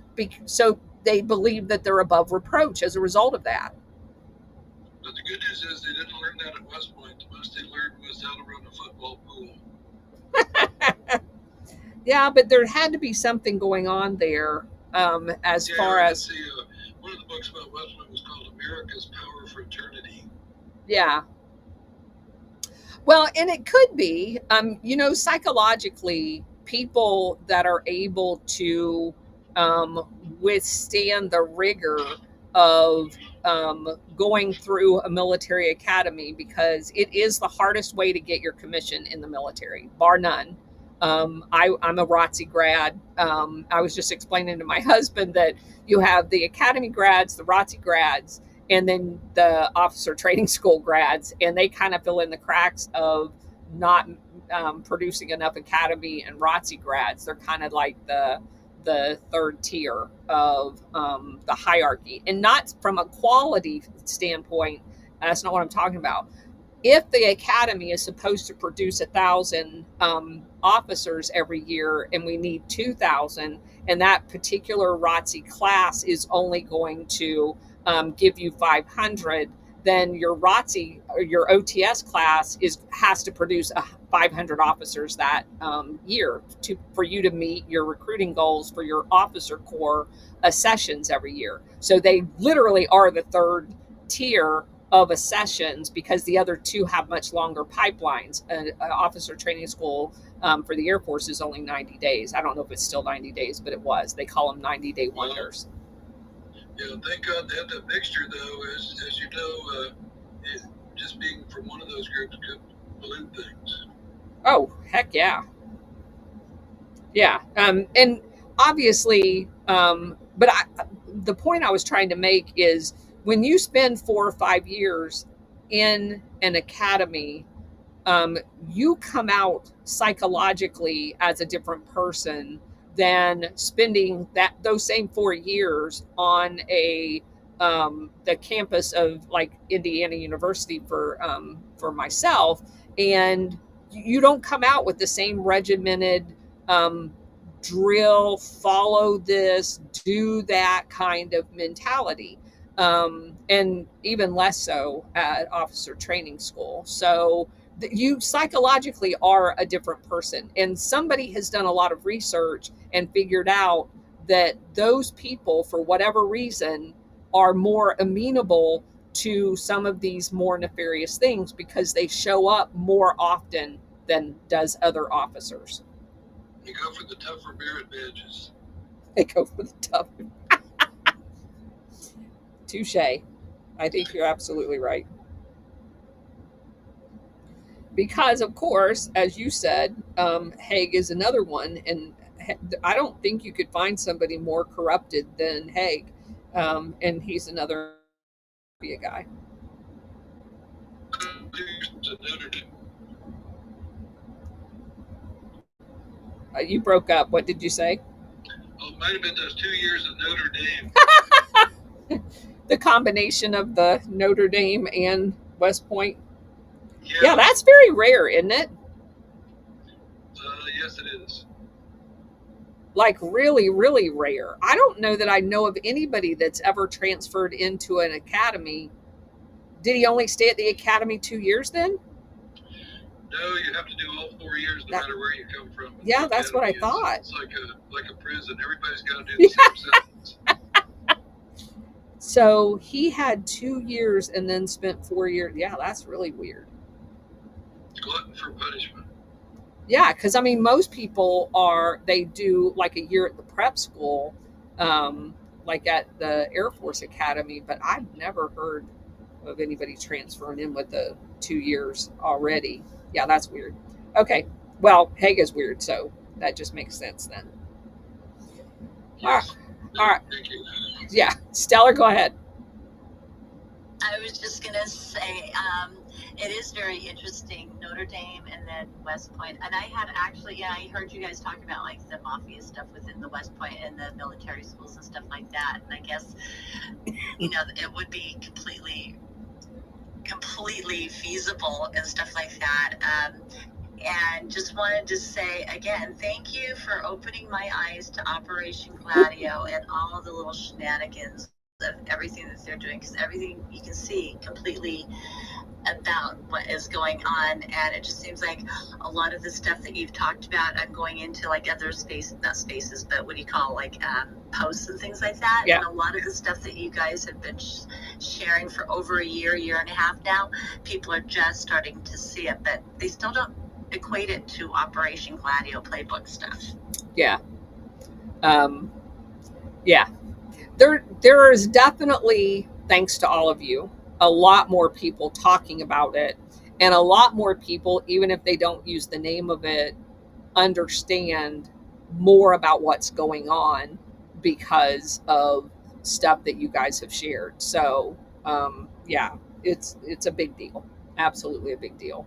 so they believe that they're above reproach as a result of that. But the good news is they didn't learn that at West Point. The most they learned was how to run a football pool. Yeah, but there had to be something going on there as far as... See, one of the books about West Point was called America's Power Fraternity. Yeah. Well, and it could be, psychologically, people that are able to withstand the rigor of going through a military academy, because it is the hardest way to get your commission in the military, bar none. I'm a ROTC grad. I was just explaining to my husband that you have the academy grads, the ROTC grads, and then the officer training school grads, and they kind of fill in the cracks of not producing enough academy and ROTC grads. They're kind of like the third tier of the hierarchy, and not from a quality standpoint. That's not what I'm talking about. If the academy is supposed to produce 1,000 officers every year, and we need 2,000, and that particular ROTC class is only going to give you 500, then your ROTC or your OTS class has to produce 500 officers that year for you to meet your recruiting goals for your officer corps sessions every year. So they literally are the third tier of accessions, because the other two have much longer pipelines. An officer training school for the Air Force is only 90 days. I don't know if it's still 90 days, but it was. They call them 90-day wonders. Yeah, thank God they have that mixture, though. As you know, just being from one of those groups could pollute things. Oh, heck yeah. Yeah. And obviously, but the point I was trying to make is, when you spend 4 or 5 years in an academy, you come out psychologically as a different person than spending those same 4 years on the campus of like Indiana University for myself, and you don't come out with the same regimented drill, follow this, do that kind of mentality. And even less so at officer training school. So you psychologically are a different person. And somebody has done a lot of research and figured out that those people, for whatever reason, are more amenable to some of these more nefarious things, because they show up more often than does other officers. They go for the tougher merit badges. They go for the tough. Touche. I think you're absolutely right. Because, of course, as you said, Haig is another one, and I don't think you could find somebody more corrupted than Haig, and he's another guy. You broke up. What did you say? Oh, it might have been those 2 years at Notre Dame. The combination of the Notre Dame and West Point. Yeah, that's very rare, isn't it? Yes, it is. Like really, really rare. I don't know that I know of anybody that's ever transferred into an academy. Did he only stay at the academy 2 years then? No, you have to do all 4 years no matter where you come from. Yeah, that's what I thought. It's like a prison. Everybody's got to do the same sentence. So he had 2 years and then spent 4 years. Yeah, that's really weird. Glutton for punishment. Yeah, because I mean, most people they do like a year at the prep school, like at the Air Force Academy, but I've never heard of anybody transferring in with the 2 years already. Yeah, that's weird. Okay, well, Hague is weird, so that just makes sense then. Yes. All right. Thank you. Yeah, Stellar, go ahead. I was just going to say, it is very interesting, Notre Dame and then West Point. And I had actually, yeah, I heard you guys talk about like the mafia stuff within the West Point and the military schools and stuff like that. And I guess, you know, it would be completely feasible and stuff like that. And just wanted to say again, thank you for opening my eyes to Operation Gladio and all of the little shenanigans of everything that they're doing, because everything you can see completely about what is going on, and it just seems like a lot of the stuff that you've talked about, I'm going into like other not spaces, but what do you call like posts and things like that. Yeah. And a lot of the stuff that you guys have been sharing for over a year and a half now, people are just starting to see it, but they still don't equate it to Operation Gladio playbook stuff. Yeah. Yeah. There is definitely, thanks to all of you, a lot more people talking about it, and a lot more people, even if they don't use the name of it, understand more about what's going on because of stuff that you guys have shared. So yeah, it's a big deal. Absolutely a big deal.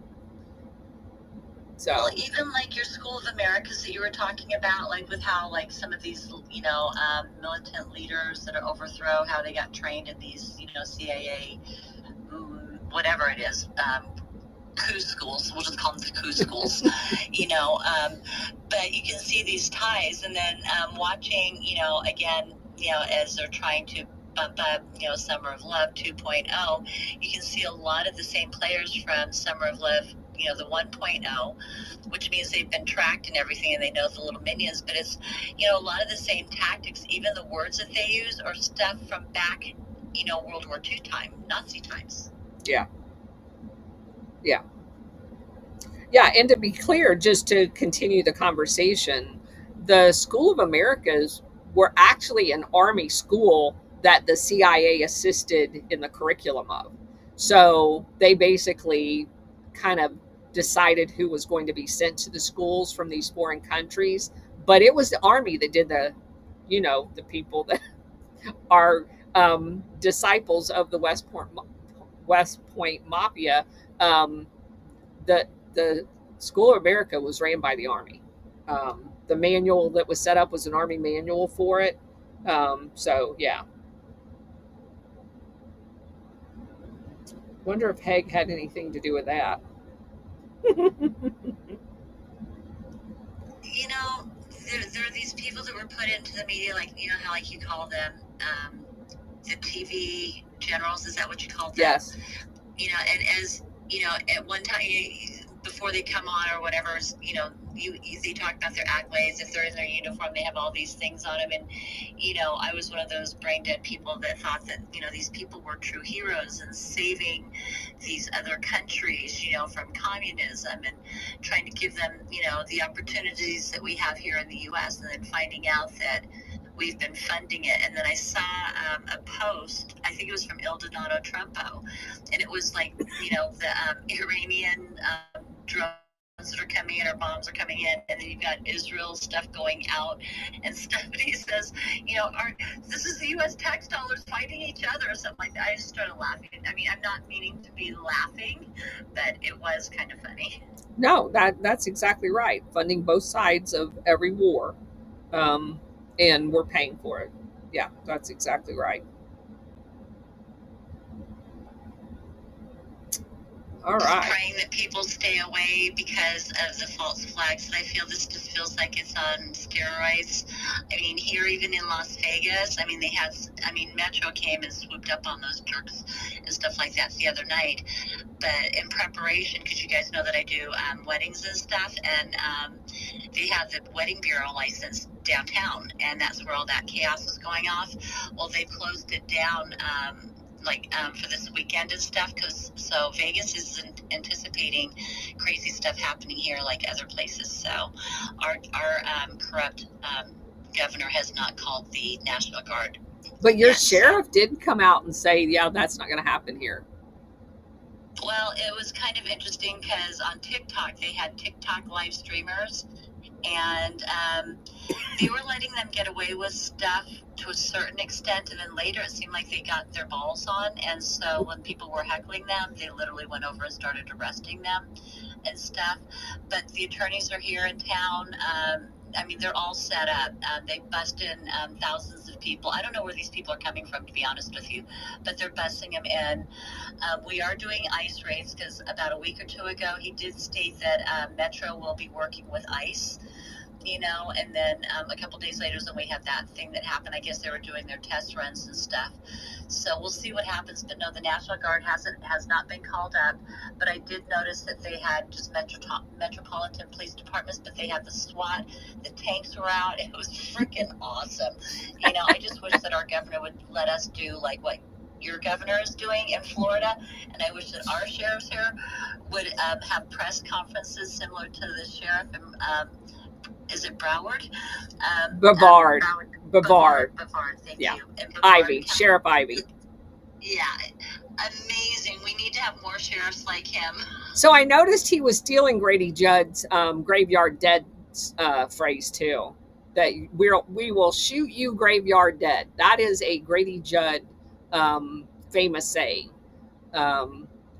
So well, even like your School of Americas that you were talking about, like with how like some of these, you know, militant leaders that are overthrow, how they got trained in these, you know, CIA, whatever it is, coup schools. We'll just call them the coup schools, you know. But you can see these ties, and then watching, you know, again, you know, as they're trying to bump up, you know, Summer of Love 2.0, you can see a lot of the same players from Summer of Love, you know, the 1.0, which means they've been tracked and everything, and they know the little minions, but it's, you know, a lot of the same tactics, even the words that they use are stuff from back, you know, World War II time, Nazi times. Yeah. Yeah. Yeah, and to be clear, just to continue the conversation, the School of Americas were actually an Army school that the CIA assisted in the curriculum of. So they basically kind of decided who was going to be sent to the schools from these foreign countries. But it was the Army that did the, you know, the people that are disciples of the West Point Mafia. The School of America was ran by the Army. The manual that was set up was an Army manual for it. So yeah. Wonder if Hague had anything to do with that. You know, there are these people that were put into the media, like, you know how like you call them the TV generals. Is that what you call them? Yes. You know, and as you know, at one time before they come on or whatever, you know, they talk about their accolades. If they're in their uniform, they have all these things on them. And, you know, I was one of those brain dead people that thought that, you know, these people were true heroes and saving these other countries, you know, from communism and trying to give them, you know, the opportunities that we have here in the U.S. and then finding out that we've been funding it. And then I saw a post, I think it was from Il Donato Trumpo, and it was like, you know, the Iranian drones that are coming in or bombs are coming in, and then you've got Israel stuff going out and stuff. And he says, you know, this is the U.S. tax dollars fighting each other or something like that. I just started laughing. I mean, I'm not meaning to be laughing, but it was kind of funny. No, that's exactly right. Funding both sides of every war. And we're paying for it. Yeah, that's exactly right. All right. Just praying that people stay away because of the false flags. And I feel this just feels like it's on steroids. I mean, here, even in Las Vegas, I mean, Metro came and swooped up on those jerks and stuff like that the other night. But in preparation, because you guys know that I do weddings and stuff, and they have the wedding bureau license downtown, and that's where all that chaos was going off. Well, they closed it down for this weekend and stuff, so Vegas is anticipating crazy stuff happening here like other places. So our corrupt governor has not called the National Guard. But your sheriff did come out and say, yeah, that's not going to happen here. Well, it was kind of interesting because on TikTok, they had TikTok live streamers, and they were letting them get away with stuff to a certain extent, and then later it seemed like they got their balls on, and so when people were heckling them, they literally went over and started arresting them and stuff. But the attorneys are here in town. I mean, they're all set up. They bust in thousands of people. I don't know where these people are coming from, to be honest with you, but they're busting them in. We are doing ICE raids because about a week or two ago, he did state that Metro will be working with ICE, and then a couple days later is when we had that thing that happened. I guess they were doing their test runs and stuff. So we'll see what happens. But no, the National Guard has not been called up. But I did notice that they had just metropolitan police departments, but they had the SWAT, the tanks were out. It was freaking awesome. I just wish that our governor would let us do like what your governor is doing in Florida, and I wish that our sheriffs here would have press conferences similar to the sheriff in is it Broward? Bavard. Bavard. Thank Yeah. you. And Bavard Ivy. County. Sheriff Ivy. Yeah. Amazing. We need to have more sheriffs like him. So I noticed he was stealing Grady Judd's graveyard dead phrase too. That we will shoot you graveyard dead. That is a Grady Judd famous saying.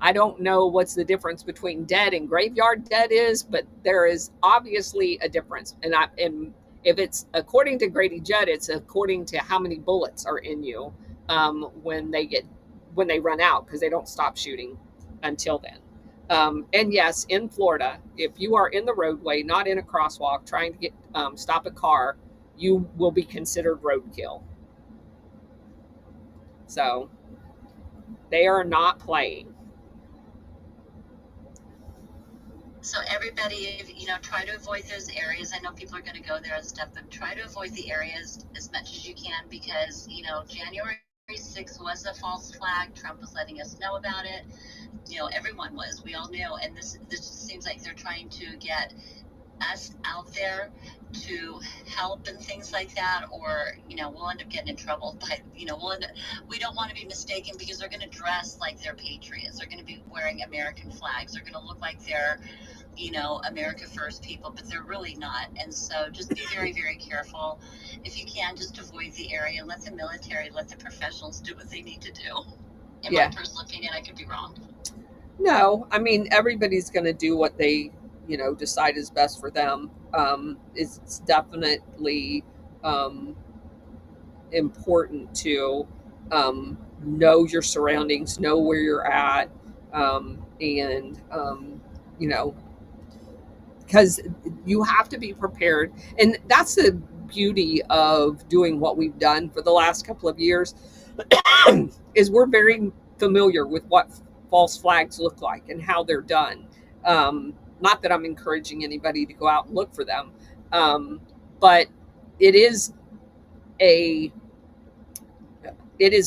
I don't know what's the difference between dead and graveyard dead is, but there is obviously a difference. And if it's according to Grady Judd, it's according to how many bullets are in you when they run out, because they don't stop shooting until then. And yes, in Florida, if you are in the roadway, not in a crosswalk, trying to stop a car, you will be considered roadkill. So they are not playing. So everybody, try to avoid those areas. I know people are going to go there and stuff, but try to avoid the areas as much as you can because, January 6th was a false flag. Trump was letting us know about it. Everyone was. We all knew. And this just seems like they're trying to get us out there to help and things like that, or we'll end up getting in trouble. But we don't want to be mistaken because they're going to dress like they're patriots. They're going to be wearing American flags. They're going to look like they're America First people, but they're really not. And so just be very, very careful. If you can, just avoid the area. Let the military, let the professionals do what they need to do. In my personal opinion, I could be wrong. No, I mean, everybody's going to do what they decide is best for them. It's definitely important to know your surroundings, know where you're at, and because you have to be prepared. And that's the beauty of doing what we've done for the last couple of years is we're very familiar with what false flags look like and how they're done. Not that I'm encouraging anybody to go out and look for them, but it is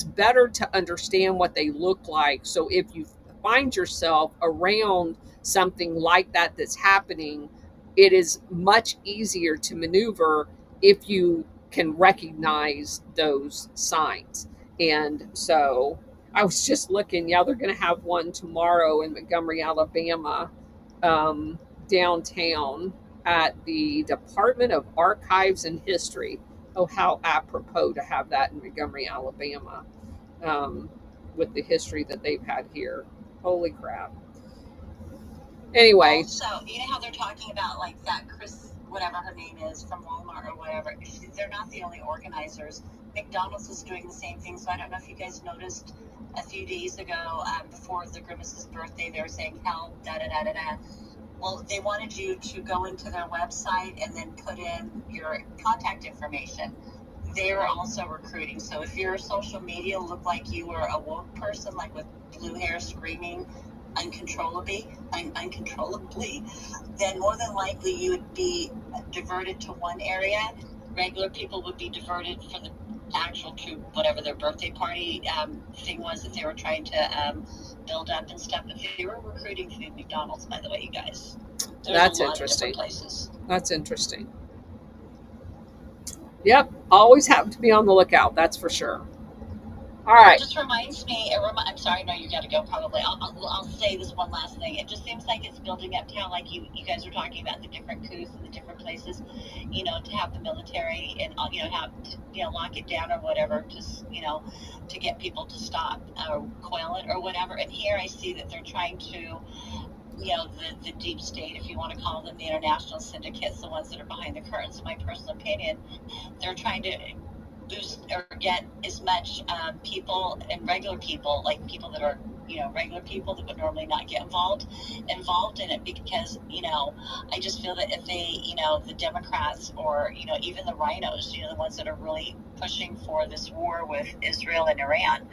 better to understand what they look like. So if you find yourself around something like that that's happening, it is much easier to maneuver if you can recognize those signs. And so I was just looking, they're going to have one tomorrow in Montgomery, Alabama, downtown at the Department of Archives and History. Oh, how apropos to have that in Montgomery, Alabama, with the history that they've had here. Holy crap. Anyway. Also, you know how they're talking about like that Chris, whatever her name is, from Walmart or whatever. They're not the only organizers. McDonald's is doing the same thing. So I don't know if you guys noticed a few days ago before the Grimace's birthday, they were saying help, da-da-da-da-da. Well, they wanted you to go into their website and then put in your contact information. They were also recruiting. So if your social media looked like you were a woke person, like with blue hair screaming uncontrollably, then more than likely you would be diverted to one area. Regular people would be diverted for the actual to whatever their birthday party thing was that they were trying to build up and stuff. But they were recruiting through McDonald's, by the way, you guys. There's That's a lot interesting. Of places. That's interesting. Yep, always have to be on the lookout. That's for sure. All right. It just reminds me. I'm sorry, no, you got to go. Probably. I'll say this one last thing. It just seems like it's building up to how, like you guys were talking about the different coups in the different places. To have the military and have to, lock it down or whatever, just to get people to stop or quell it or whatever. And here I see that they're trying to. The deep state, if you want to call them, the international syndicates, the ones that are behind the curtains, in my personal opinion, they're trying to boost or get as much people and regular people, like people that are regular people that would normally not get involved in it, because I just feel that if they the Democrats or even the rhinos, the ones that are really pushing for this war with Israel and Iran,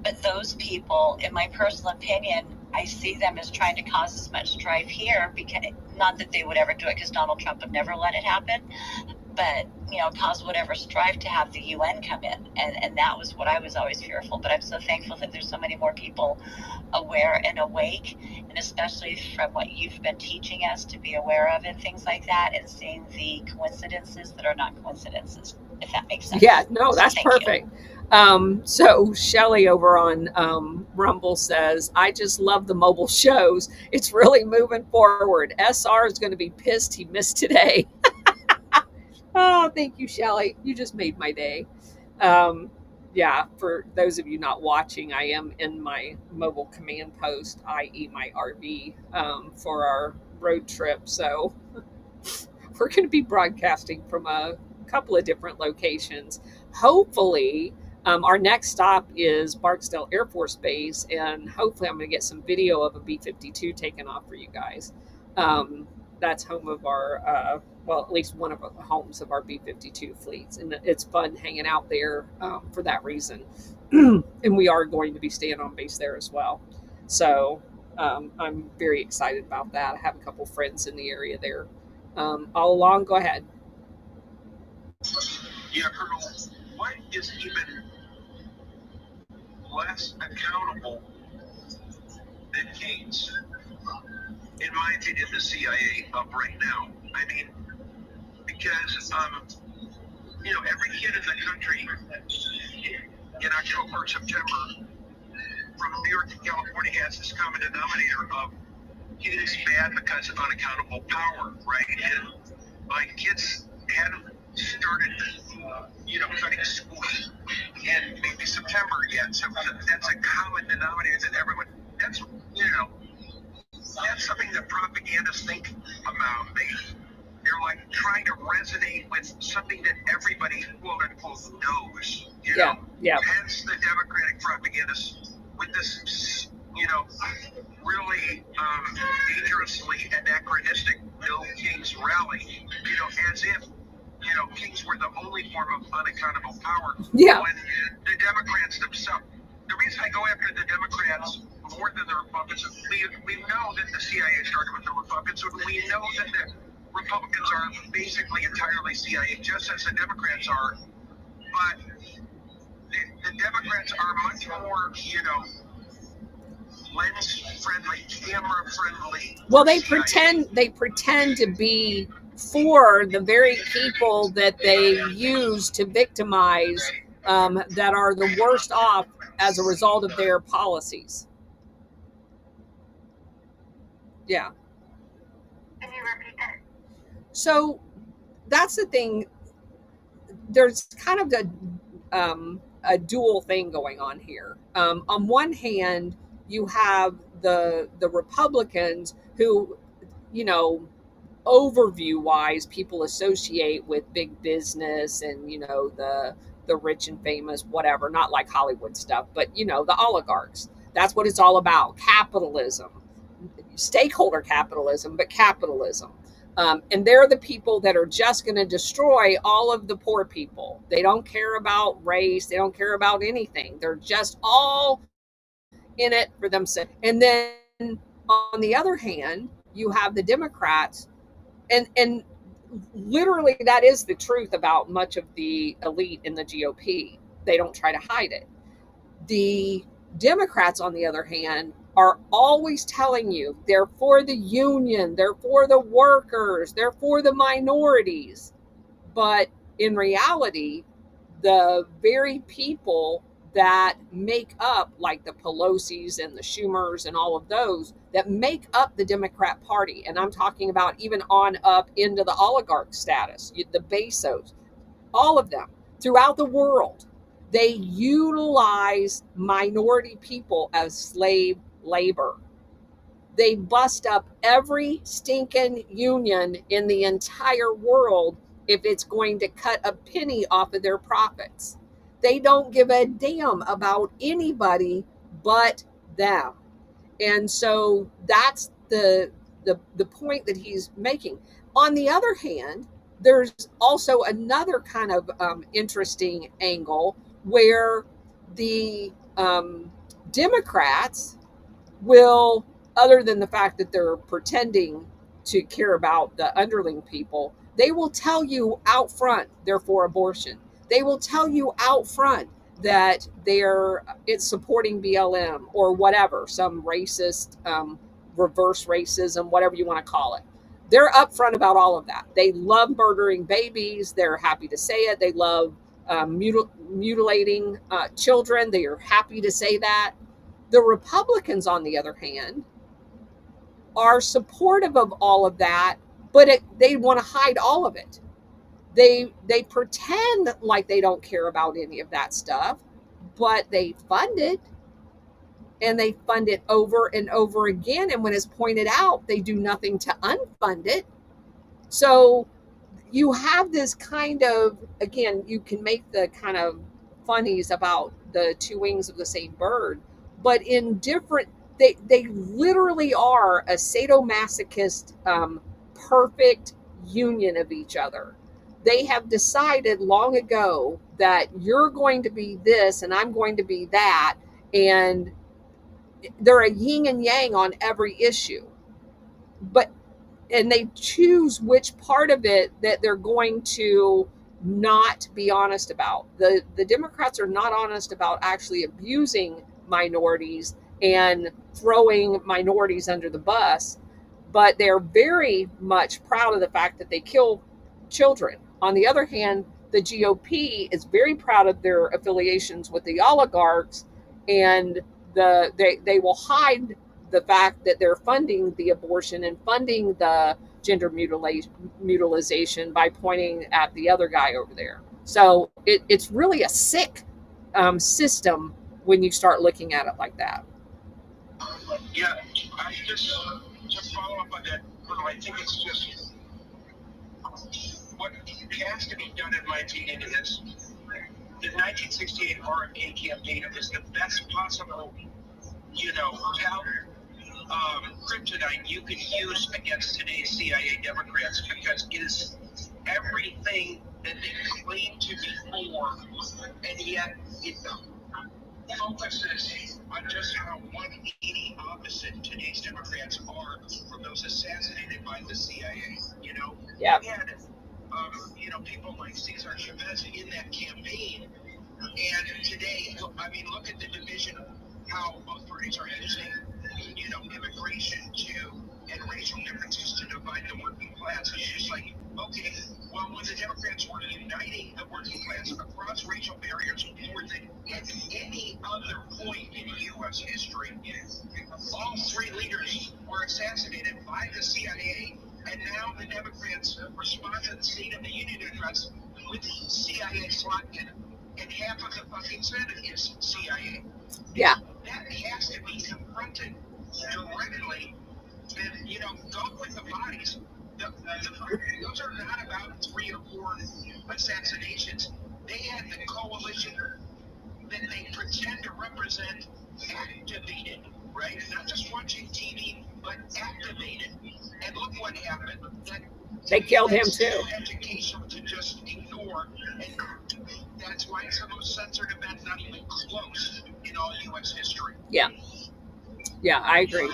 but those people, in my personal opinion, I see them as trying to cause as much strife here, because not that they would ever do it, because Donald Trump would never let it happen, but cause whatever strife to have the UN come in, and that was what I was always fearful. But I'm so thankful that there's so many more people aware and awake, and especially from what you've been teaching us to be aware of and things like that, and seeing the coincidences that are not coincidences, if that makes sense. Yeah, no, that's so perfect. So Shelly over on Rumble says, I just love the mobile shows. It's really moving forward. SR is going to be pissed he missed today. Oh, thank you, Shelly. You just made my day. Yeah, for those of you not watching, I am in my mobile command post, i.e. my RV, for our road trip. So we're going to be broadcasting from a couple of different locations. Hopefully, our next stop is Barksdale Air Force Base, and hopefully I'm going to get some video of a B-52 taken off for you guys. That's home of our, well, at least one of the homes of our B-52 fleets, and it's fun hanging out there for that reason. And we are going to be staying on base there as well. So I'm very excited about that. I have a couple friends in the area there. All along, go ahead. Yeah, Colonel, what is even less accountable than Gates? In my opinion, the CIA of right now. I mean, because every kid in the country in October, September, from New York to California has this common denominator of he's bad because of unaccountable power, right? And my kids hadn't started, cutting school in maybe September yet. So that's a common denominator that everyone, that's something that propagandists think about. They're like trying to resonate with something that everybody, quote unquote, knows. Yeah. Hence the Democratic propagandists with this, really dangerously anachronistic No Kings rally, as if, kings were the only form of unaccountable power. Yeah. When the Democrats themselves, the reason I go after the Democrats more than the Republicans, we know that the CIA started with the Republicans, and we know that the Republicans are basically entirely CIA, just as the Democrats are. But the Democrats are much more, lens friendly, camera friendly. Well, they pretend to be for the very people that they use to victimize, that are the worst off as a result of their policies. Yeah. Can you repeat that? So that's the thing. There's kind of a dual thing going on here. On one hand, you have the Republicans who, overview wise, people associate with big business and the rich and famous, whatever, not like Hollywood stuff, but the oligarchs. That's what it's all about. Capitalism, stakeholder capitalism, but capitalism. And they're the people that are just going to destroy all of the poor people. They don't care about race. They don't care about anything. They're just all in it for themselves. And then on the other hand, you have the Democrats, and literally that is the truth about much of the elite in the GOP. They don't try to hide it. The Democrats, on the other hand, are always telling you they're for the union, they're for the workers, they're for the minorities. But in reality, the very people that make up, like the Pelosi's and the Schumers and all of those that make up the Democrat Party. And I'm talking about even on up into the oligarch status, the Bezos, all of them throughout the world. They utilize minority people as slave labor. They bust up every stinking union in the entire world if it's going to cut a penny off of their profits. They don't give a damn about anybody but them. And so that's the point that he's making. On the other hand, there's also another kind of interesting angle where the Democrats will, other than the fact that they're pretending to care about the underling people, they will tell you out front they're for abortion. They will tell you out front that it's supporting BLM or whatever, some racist, reverse racism, whatever you want to call it. They're upfront about all of that. They love murdering babies. They're happy to say it. They love mutilating children. They are happy to say that. The Republicans, on the other hand, are supportive of all of that, but they want to hide all of it. They pretend like they don't care about any of that stuff, but they fund it, and they fund it over and over again. And when it's pointed out, they do nothing to unfund it. So you have this kind of, again, you can make the kind of funnies about the two wings of the same bird, but in different, they literally are a sadomasochist, perfect union of each other. They have decided long ago that you're going to be this and I'm going to be that, and they're a yin and yang on every issue. And they choose which part of it that they're going to not be honest about. The Democrats are not honest about actually abusing minorities and throwing minorities under the bus, but they're very much proud of the fact that they kill children. On the other hand, the GOP is very proud of their affiliations with the oligarchs, and they will hide the fact that they're funding the abortion and funding the gender mutilation by pointing at the other guy over there. So it's really a sick system when you start looking at it like that. Yeah, I just to follow up on that, I think it's just what has to be done, in my opinion, is the 1968 RFK campaign is the best possible, kryptonite you can use against today's CIA Democrats, because it is everything that they claim to be for, and yet it focuses on just how 180 opposite today's Democrats are from those assassinated by the CIA. Yeah. We had, people like Cesar Chavez in that campaign, and today, look at the division, how both parties are using, immigration and racial differences to divide the working class. It's just like, okay, well, when the Democrats were uniting the working class across racial barriers more than at any other point in U.S. history, all three leaders were assassinated by the CIA, and now the Democrats respond to the State of the Union address with CIA SWAT cannon, and half of the fucking Senate is CIA. Yeah. That has to be confronted directly, and go with the bodies. Those are not about 3 or 4 assassinations. They had the coalition that they pretend to represent activated, right? Not just watching TV, but activated. And look what happened. They killed him too. Education to just ignore, and that's why some of those censored events not even close in all U.S. history. Yeah, I agree.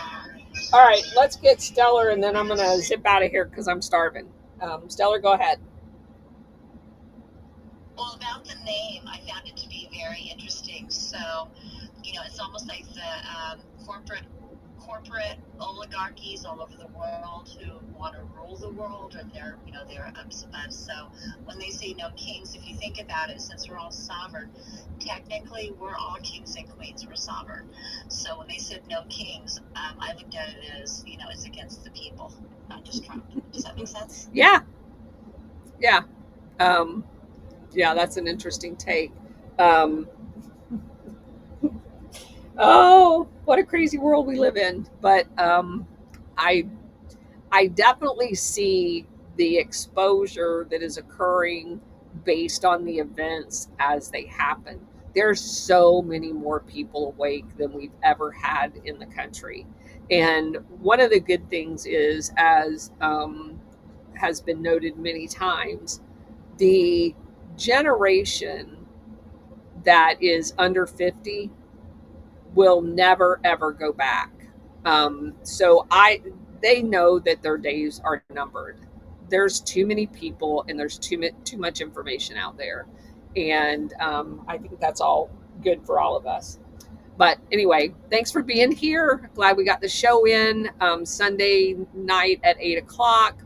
All right, let's get Stellar, and then I'm going to zip out of here because I'm starving. Stellar, go ahead. Well, about the name, I found it to be very interesting. So, it's almost like the corporate oligarchies all over the world who want to rule the world, or they're so when they say no kings, if you think about it, since we're all sovereign, technically we're all kings and queens, we're sovereign. So when they said no kings, I looked at it as, it's against the people, not just Trump. Does that make sense? Yeah. Yeah. Yeah, that's an interesting take. Oh, what a crazy world we live in. But I definitely see the exposure that is occurring based on the events as they happen. There's so many more people awake than we've ever had in the country. And one of the good things is, as has been noted many times, the generation that is under 50 will never ever go back. So they know that their days are numbered. There's too many people and there's too much information out there, and I think that's all good for all of us. But anyway, thanks for being here. Glad we got the show in. Sunday night at 8 o'clock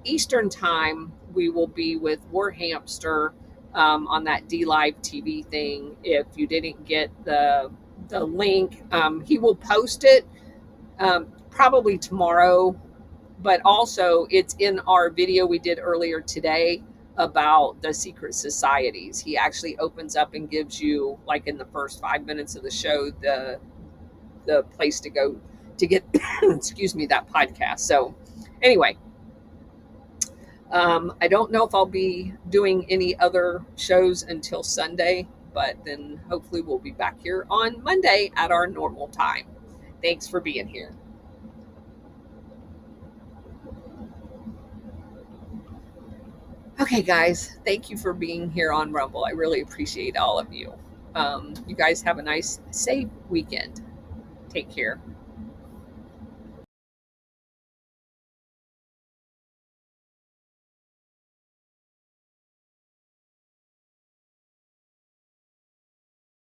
Eastern time, we will be with War Hamster on that D Live TV thing. If you didn't get the link, he will post it probably tomorrow, but also it's in our video we did earlier today about the secret societies. He actually opens up and gives you, like in the first 5 minutes of the show, the place to go to get excuse me, that podcast. So anyway, I don't know if I'll be doing any other shows until Sunday, but then hopefully we'll be back here on Monday at our normal time. Thanks for being here. Okay, guys, thank you for being here on Rumble. I really appreciate all of you. You guys have a nice, safe weekend. Take care.